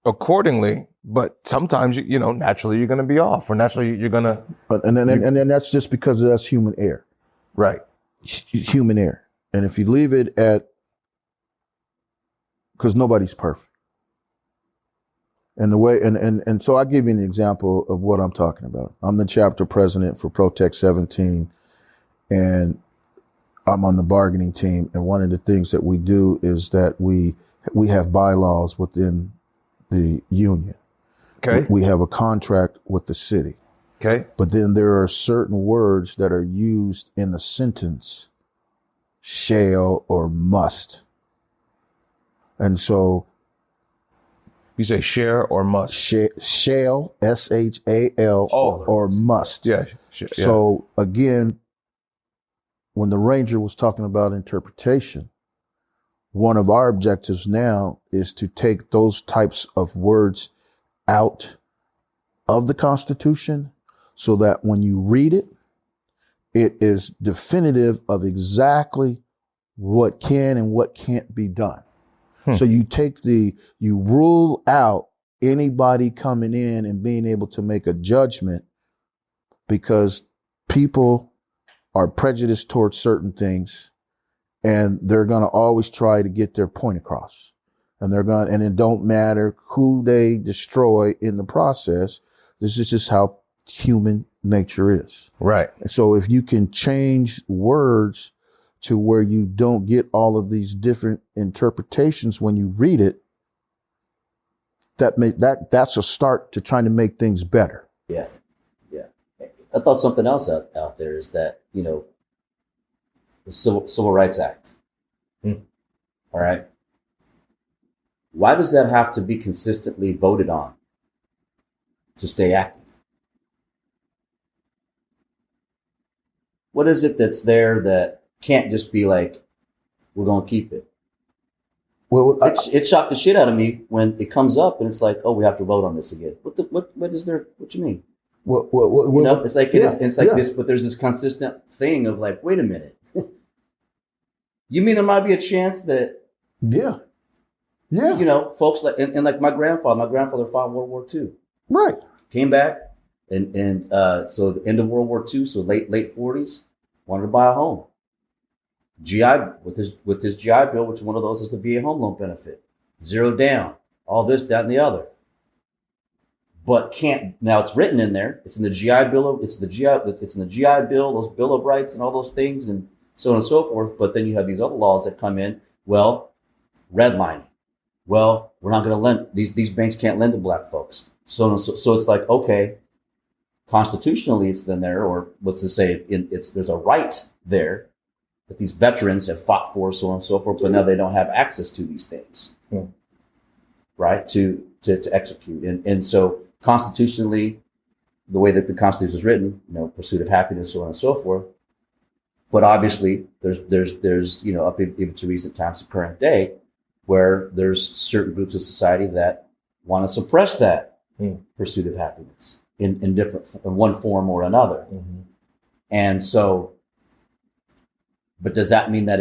accordingly. But sometimes, naturally you're going to be off, or naturally you're going to. And then that's just because that's human error. Right. Human error. And if you leave it because nobody's perfect. And the way, and so I'll give you an example of what I'm talking about. I'm the chapter president for Protect 17, and I'm on the bargaining team. And one of the things that we do is that we have bylaws within the union. Okay. We have a contract with the city. Okay. But then there are certain words that are used in the sentence, shall or must. And so You say share or must? shall, shall, or must. Yeah. So again, when the Ranger was talking about interpretation, one of our objectives now is to take those types of words out of the Constitution so that when you read it, it is definitive of exactly what can and what can't be done. So you rule out anybody coming in and being able to make a judgment, because people are prejudiced towards certain things and they're going to always try to get their point across. And and it don't matter who they destroy in the process. This is just how human nature is. Right. And so if you can change words to where you don't get all of these different interpretations when you read it, that's a start to trying to make things better. Yeah. I thought something else out there is that, the Civil Rights Act. All right. Why does that have to be consistently voted on to stay active? What is it that's there that can't just be like, we're going to keep it? Well, It shocked the shit out of me when it comes up and it's like, oh, we have to vote on this again. What is there? What you mean? It's like this, but there's this consistent thing of like, wait a minute. You mean there might be a chance that, yeah, folks like, and like my grandfather fought World War II. right. Came back and so the end of World War II, so late 40s, wanted to buy a home. GI with this GI Bill, which one of those is the VA home loan benefit, 0 down, all this, that, and the other. But now it's written in there. It's in the GI Bill. It's in the GI Bill, those Bill of Rights and all those things and so on and so forth. But then you have these other laws that come in. Well, redlining. Well, we're not going to lend. These banks can't lend to black folks. So it's like, okay, constitutionally it's in there, or what's to say there's a right there that these veterans have fought for, so on and so forth. But now they don't have access to these things, right? To execute. And so constitutionally, the way that the Constitution is written, pursuit of happiness, so on and so forth. But obviously, there's up even to recent times, the current day, where there's certain groups of society that want to suppress that pursuit of happiness in one form or another. Mm-hmm. And so, but does that mean that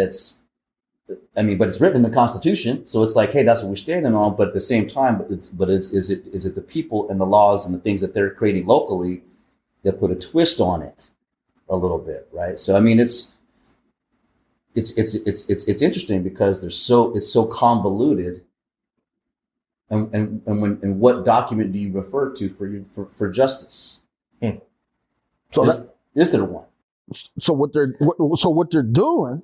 but it's written in the Constitution, so it's like, hey, that's what we're standing on. But at the same time, is it the people and the laws and the things that they're creating locally that put a twist on it a little bit, right? So I mean, it's interesting because it's so convoluted. And what document do you refer to for justice? So is there one? So what they're doing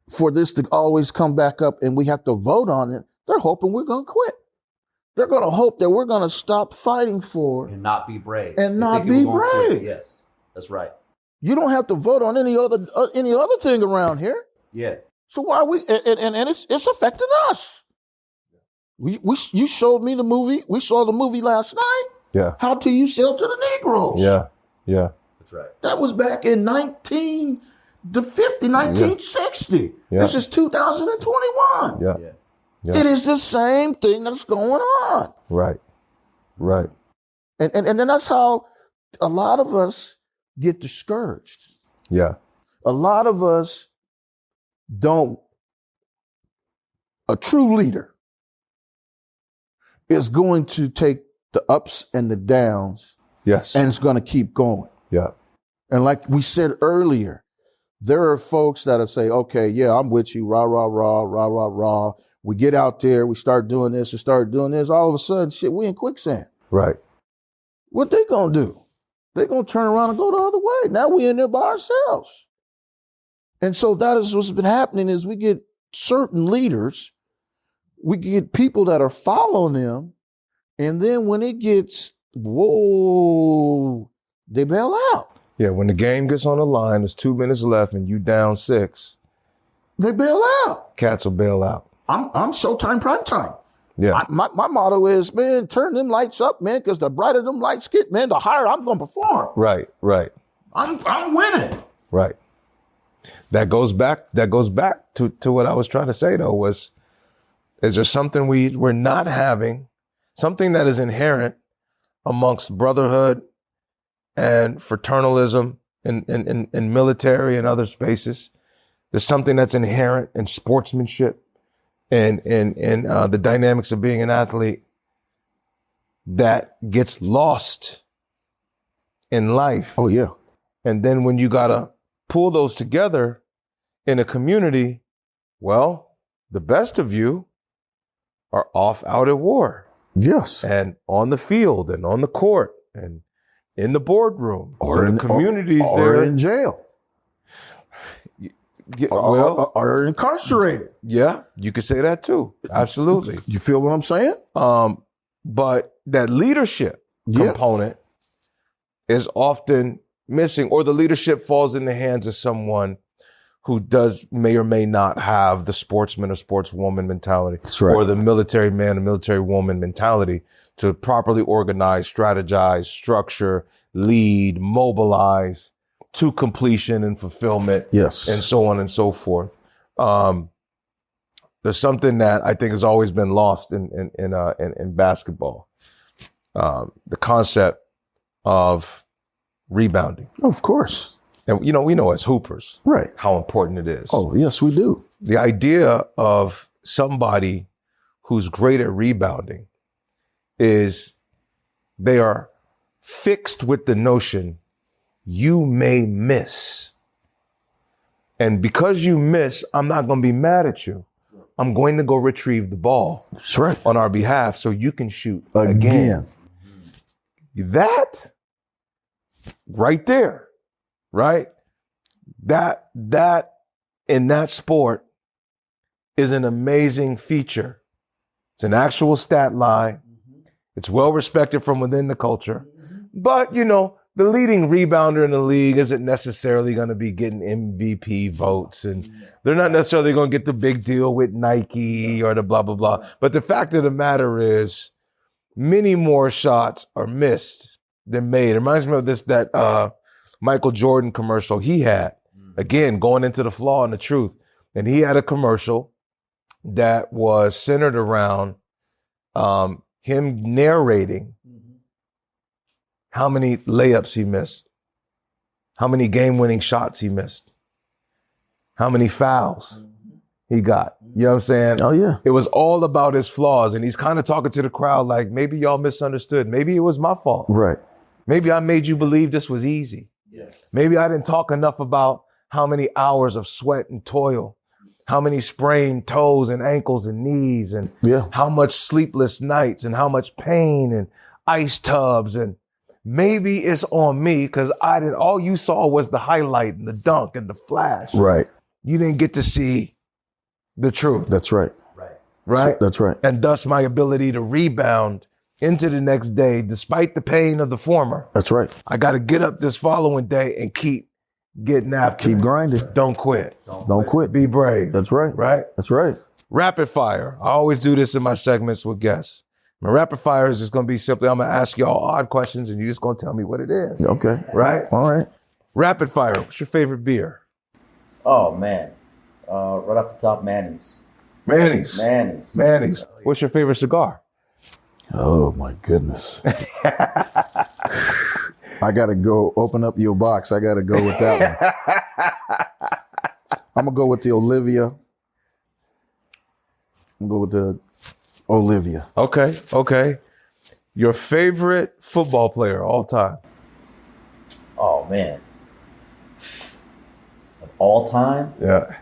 for this to always come back up and we have to vote on it, they're hoping we're going to quit. They're going to hope that we're going to stop fighting for and not be brave. Yes, that's right. You don't have to vote on any other thing around here. Yeah. So why we and it's affecting us. You showed me the movie. We saw the movie last night. Yeah. How do you sell to the Negroes? Yeah. Yeah. That's right. That was back in 1960. Yeah. This is 2021. Yeah. Yeah. It is the same thing that's going on. Right. And then that's how a lot of us get discouraged. Yeah. A lot of us don't. A true leader is going to take the ups and the downs. Yes. And it's going to keep going. Yeah. And like we said earlier, there are folks that'll say, okay, yeah, I'm with you, rah, rah, rah, rah, rah, rah. We get out there, we start doing this and start doing this. All of a sudden, shit, we in quicksand. Right. What they going to do? They're going to turn around and go the other way. Now we in there by ourselves. And so that is what's been happening is we get certain leaders, we get people that are following them, and then when it gets, whoa, they bail out. Yeah, when the game gets on the line, there's 2 minutes left and you down 6. They bail out. Cats will bail out. I'm Showtime prime time. Yeah. My motto is, man, turn them lights up, man, because the brighter them lights get, man, the higher I'm going to perform. Right. I'm winning. Right. That goes back to what I was trying to say, though, is there something we're not having, something that is inherent amongst brotherhood and fraternalism in military and other spaces. There's something that's inherent in sportsmanship and the dynamics of being an athlete that gets lost in life. Oh, yeah. And then when you got to pull those together in a community, well, the best of you are off out at war. Yes. And on the field and on the court and in the boardroom or in communities or in jail. Or incarcerated. Yeah, you could say that too. Absolutely. You feel what I'm saying? But that leadership component is often missing, or the leadership falls in the hands of someone who may or may not have the sportsman or sportswoman mentality. That's right. Or the military man or military woman mentality to properly organize, strategize, structure, lead, mobilize to completion and fulfillment. Yes. And so on and so forth. There's something that I think has always been lost in basketball. The concept of rebounding. Of course. And, we know as hoopers, right, how important it is. Oh, yes, we do. The idea of somebody who's great at rebounding is they are fixed with the notion you may miss. And because you miss, I'm not going to be mad at you. I'm going to go retrieve the ball That's right. on our behalf so you can shoot Again. That right there, right? That in that sport is an amazing feature. It's an actual stat line. It's well respected from within the culture. But, you know, the leading rebounder in the league isn't necessarily going to be getting MVP votes, and they're not necessarily going to get the big deal with Nike or the blah, blah, blah. But the fact of the matter is many more shots are missed than made. It reminds me of that Michael Jordan commercial he had. Again, going into the flaw and the truth. And he had a commercial that was centered around him narrating how many layups he missed, how many game-winning shots he missed, how many fouls he got. You know what I'm saying? Oh, yeah. It was all about his flaws, and he's kind of talking to the crowd like, maybe y'all misunderstood. Maybe it was my fault. Right. Maybe I made you believe this was easy. Maybe I didn't talk enough about how many hours of sweat and toil, how many sprained toes and ankles and knees, and how much sleepless nights and how much pain and ice tubs. And maybe it's on me because all you saw was the highlight and the dunk and the flash. Right. You didn't get to see the truth. That's right. Right? That's right. And thus my ability to rebound into the next day, despite the pain of the former. That's right. I got to get up this following day and keep getting after Keep it. grinding. Don't quit. Don't quit. Be brave. That's right. Right? That's right. Rapid fire. I always do this in my segments with guests. My rapid fire is just going to be simply, I'm going to ask y'all odd questions and you're just going to tell me what it is. Okay. Right? All right. Rapid fire. What's your favorite beer? Oh, man. Right off the top, Manny's. Manny's. What's your favorite cigar? Oh, my goodness. I got to go open up your box. I got to go with that one. I'm going to go with the Olivia. I'm going to go with the Olivia. Okay. Your favorite football player all time? Oh, man. Of all time? Yeah.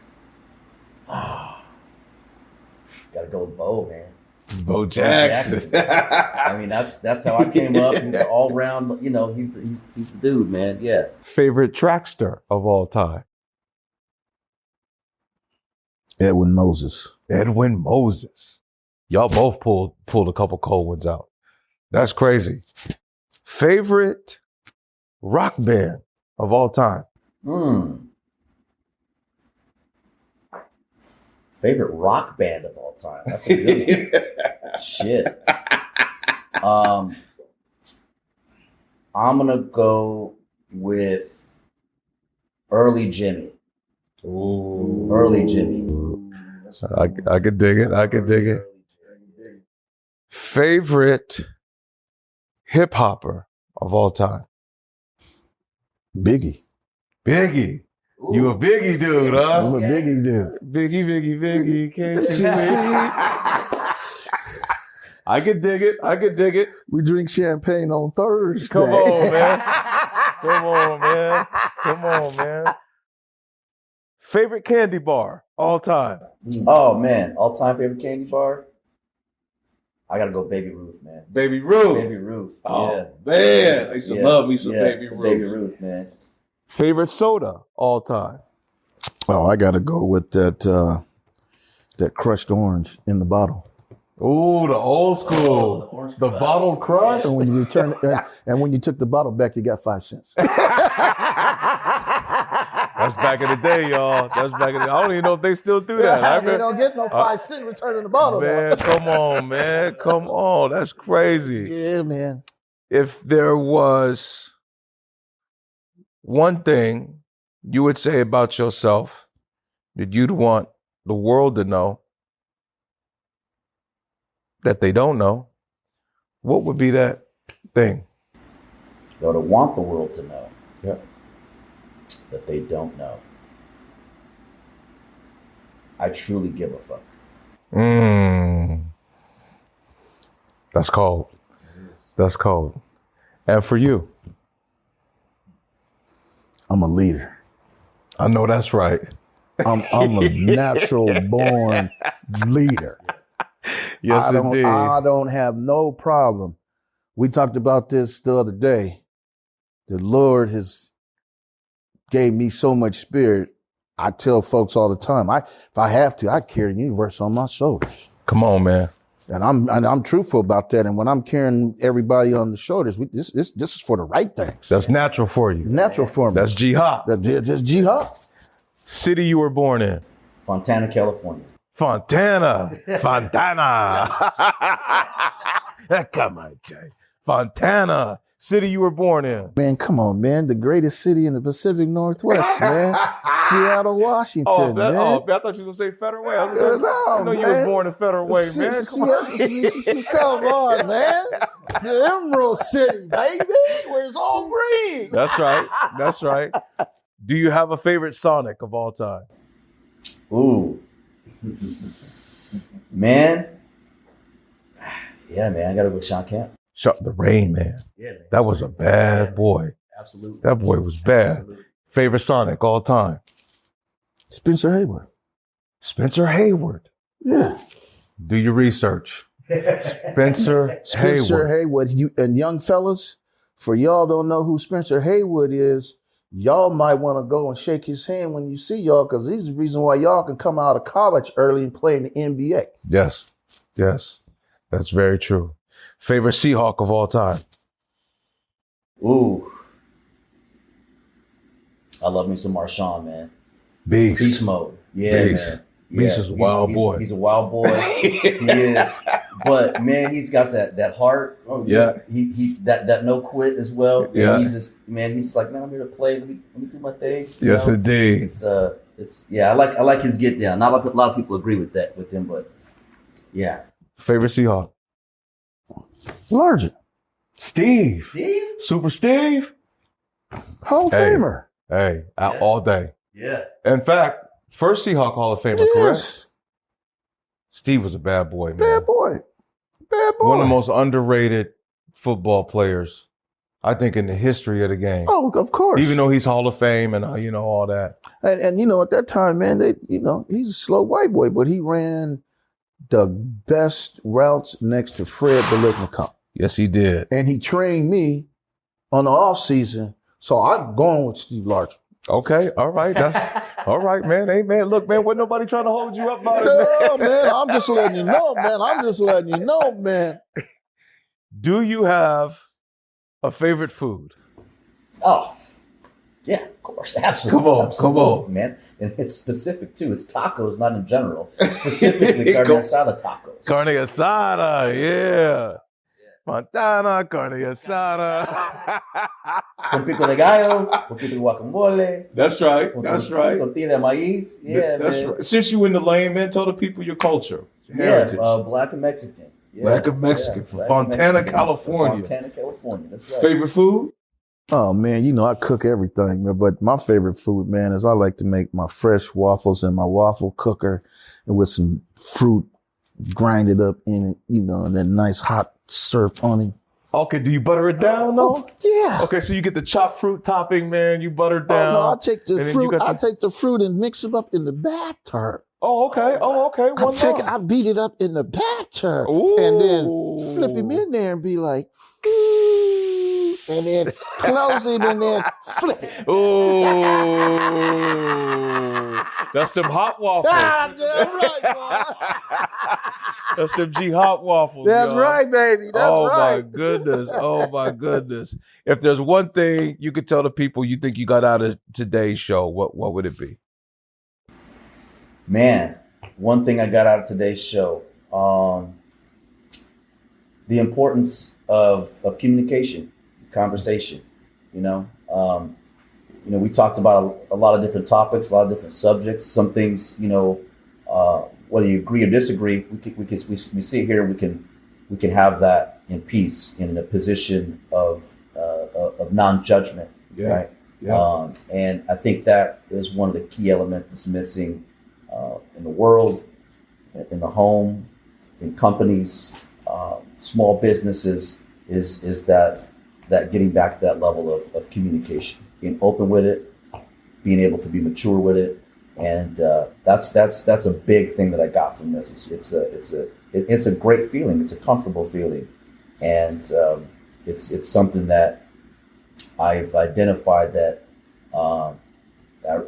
Gotta go with Bo, man. Bo Jackson. I mean, that's how I came up. He's all around, you know, he's the dude, man. Yeah. Favorite trackster of all time? Edwin Moses. Y'all both pulled a couple cold ones out. That's crazy. Favorite rock band of all time? Favorite rock band of all time. That's a good one. Shit. I'm gonna go with Early Jimmy. Ooh. Early Jimmy. I could dig it. Favorite hip hopper of all time? Biggie. Ooh. You a Biggie dude, huh? I'm a Biggie dude. Biggie. Can't you see? I could dig it. We drink champagne on Thursday. Come on, man. Favorite candy bar all time? Oh, man. All-time favorite candy bar? I gotta go Baby Ruth, man. Baby Ruth. Oh, yeah. Man. I used to love me some Baby Ruth. Baby Ruth, man. Favorite soda all time? Oh, I got to go with that crushed orange in the bottle. Ooh, the old school. The bottle crush? And when you return and when you took the bottle back, you got 5 cents. That's back in the day, y'all. I don't even know if they still do that. They don't get no 5 cent returning the bottle. Man, come on. That's crazy. Yeah, man. If there was one thing you would say about yourself that you'd want the world to know that they don't know, what would be that thing? I would want the world to know. Yeah. That they don't know. I truly give a fuck. That's cold. And for you? I'm a leader. I know that's right. I'm a natural born leader. Yes, indeed. I don't have no problem. We talked about this the other day. The Lord has gave me so much spirit. I tell folks all the time, if I have to, I carry the universe on my shoulders. Come on, man. And I'm truthful about that. And when I'm carrying everybody on the shoulders, this is for the right things. That's natural for you. Natural for me. That's jihad. That's jihad. City you were born in. Fontana, California. Fontana. Come on, Jay. Fontana. City you were born in. Man, come on, man. The greatest city in the Pacific Northwest, man. Seattle, Washington, man. I thought you were going to say Federal Way. I know you was born in Federal Way, man. Come on, man. The Emerald City, baby, where it's all green. That's right. That's right. Do you have a favorite Sonic of all time? Ooh. Man. Yeah, man. I got to go with Sean Kemp. The Rain Man. Yeah, man. That was a bad boy. Absolutely. That boy was bad. Absolutely. Favorite Sonic all time? Spencer Hayward. Spencer Hayward. Yeah. Do your research. Spencer Hayward. You and young fellas, for y'all don't know who Spencer Hayward is, y'all might want to go and shake his hand when you see y'all, because he's the reason why y'all can come out of college early and play in the NBA. Yes. Yes. That's very true. Favorite Seahawk of all time? Ooh. I love me some Marshawn, man. Beast mode. Yeah, Beast. man. Beast is a wild boy. He's a wild boy. He is. But man, he's got that heart. Oh yeah. He that no quit as well. Yeah. And he's like, man, I'm here to play. Let me do my thing. Yes, indeed. It's I like his get down. Not a lot of people agree with him, but yeah. Favorite Seahawk? Larger. Steve. Super Steve. Hall of Famer. Hey, out all day. Yeah. In fact, first Seahawk Hall of Famer, correct? Steve was a bad boy, man. Bad boy. One of the most underrated football players, I think, in the history of the game. Oh, of course. Even though he's Hall of Fame and all that. And at that time, man, he's a slow white boy, but he ran the best routes next to Fred Biletnikoff. Yes, he did. And he trained me on the off season, so I'm going with Steve Larcher. Okay, all right. That's all right, man. Hey, man, look, man, wasn't nobody trying to hold you up about it. No, man, I'm just letting you know, man. Do you have a favorite food? Oh, yeah, of course, absolutely. Come on, man. And it's specific too. It's tacos, not in general. Specifically, carne asada tacos. Carne asada, yeah. Montana, carne asada. Con pico de gallo, poquito de guacamole. That's right. That's right. Tortilla de maíz. Yeah, that's man. right. Since you in the lane, man, tell the people your culture, heritage. Yeah, Black and Mexican. Yeah. Black and Mexican from Fontana, California. Fontana, California. That's right. Favorite food? Oh, man, I cook everything, but my favorite food, man, is I like to make my fresh waffles in my waffle cooker and with some fruit grinded up in it, and then nice hot syrup on it. Okay, do you butter it down, though? Oh, yeah. Okay, so you get the chopped fruit topping, man. You butter it down. Oh, no, I take the fruit and mix it up in the bathtub. Oh, okay. I beat it up in the bathtub. Ooh. And then flip him in there and be like, and then close it and then flip it. Ooh. That's them hot waffles. Damn right, boy. That's them G-hot waffles. That's y'all. right, baby. That's right. Oh, my goodness. If there's one thing you could tell the people you think you got out of today's show, what would it be? Man, one thing I got out of today's show, the importance of communication, conversation. We talked about a lot of different topics, a lot of different subjects. Some things, whether you agree or disagree, we sit here and we can have that in peace, in a position of non-judgment, right? Yeah. And I think that is one of the key elements that's missing in the world, in the home, in companies, small businesses, is that getting back to that level of communication, being open with it, being able to be mature with it, And that's a big thing that I got from this. It's a great feeling. It's a comfortable feeling, and it's something that I've identified that I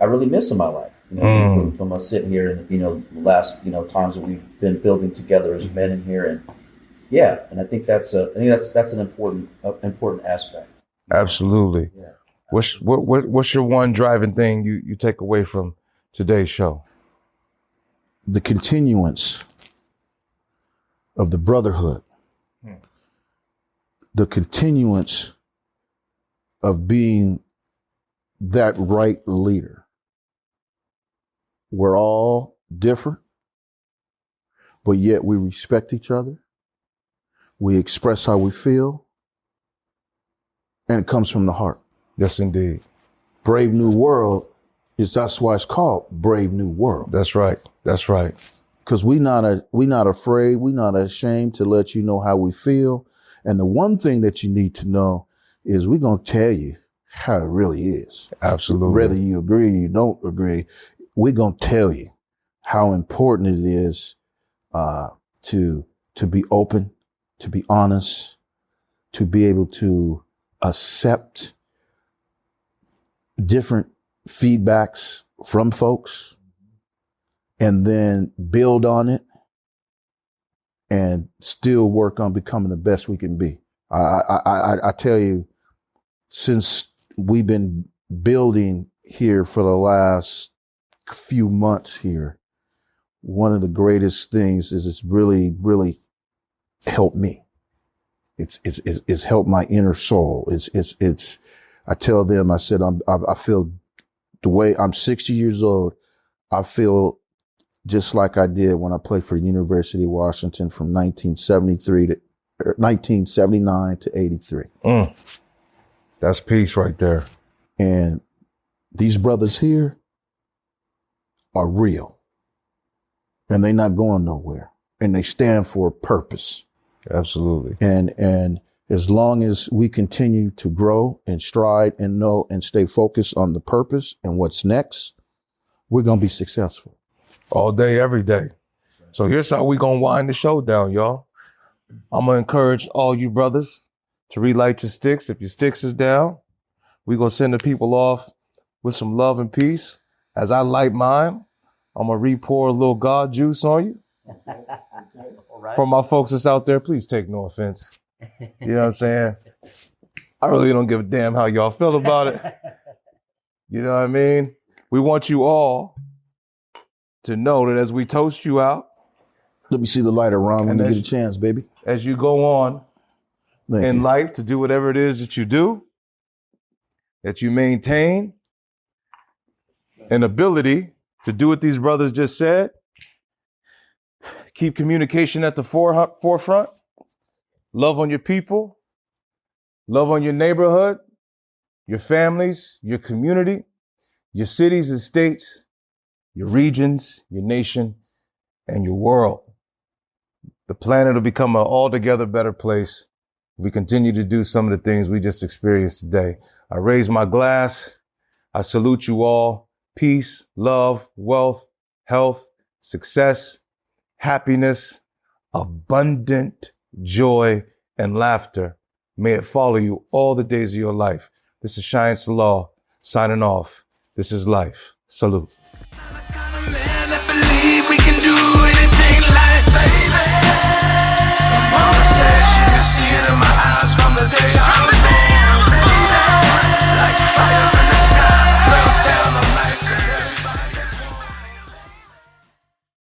really miss in my life. You know, from us sitting here and the last times that we've been building together as men in here, and and I think that's an important aspect. Absolutely. Yeah. What's your one driving thing you take away from today's show? The continuance of the brotherhood, the continuance of being that right leader. We're all different, but yet we respect each other. We express how we feel, and it comes from the heart. Yes, indeed. Brave New World that's why it's called Brave New World. That's right. That's right. Because we not afraid, we not ashamed to let you know how we feel. And the one thing that you need to know is we're going to tell you how it really is. Absolutely. Whether you agree or you don't agree, we're going to tell you how important it is to be open, to be honest, to be able to accept different feedbacks from folks and then build on it and still work on becoming the best we can be. I tell you, since we've been building here for the last few months here, one of the greatest things is it's really, really helped me. It's helped my inner soul. I tell them, I said, I feel the way I'm 60 years old. I feel just like I did when I played for University of Washington from 1979 to 83. That's peace right there. And these brothers here are real. And they're not going nowhere. And they stand for a purpose. Absolutely. And as long as we continue to grow and stride and know and stay focused on the purpose and what's next, we're going to be successful. All day, every day. So here's how we going to wind the show down, y'all. I'm going to encourage all you brothers to relight your sticks. If your sticks is down, we're going to send the people off with some love and peace. As I light mine, I'm going to re-pour a little God juice on you. Right. For my folks that's out there, please take no offense. You know what I'm saying? I really don't give a damn how y'all feel about it. You know what I mean? We want you all to know that as we toast you out. Let me see the lighter, Ron, when you get a chance, baby. As you go on in life to do whatever it is that you do, that you maintain an ability to do what these brothers just said. Keep communication at the forefront. Love on your people. Love on your neighborhood, your families, your community, your cities and states, your regions, your nation, and your world. The planet will become an altogether better place if we continue to do some of the things we just experienced today. I raise my glass. I salute you all. Peace, love, wealth, health, success, happiness, abundant joy, and laughter. May it follow you all the days of your life. This is Shyan Selah signing off. This is life. Salute.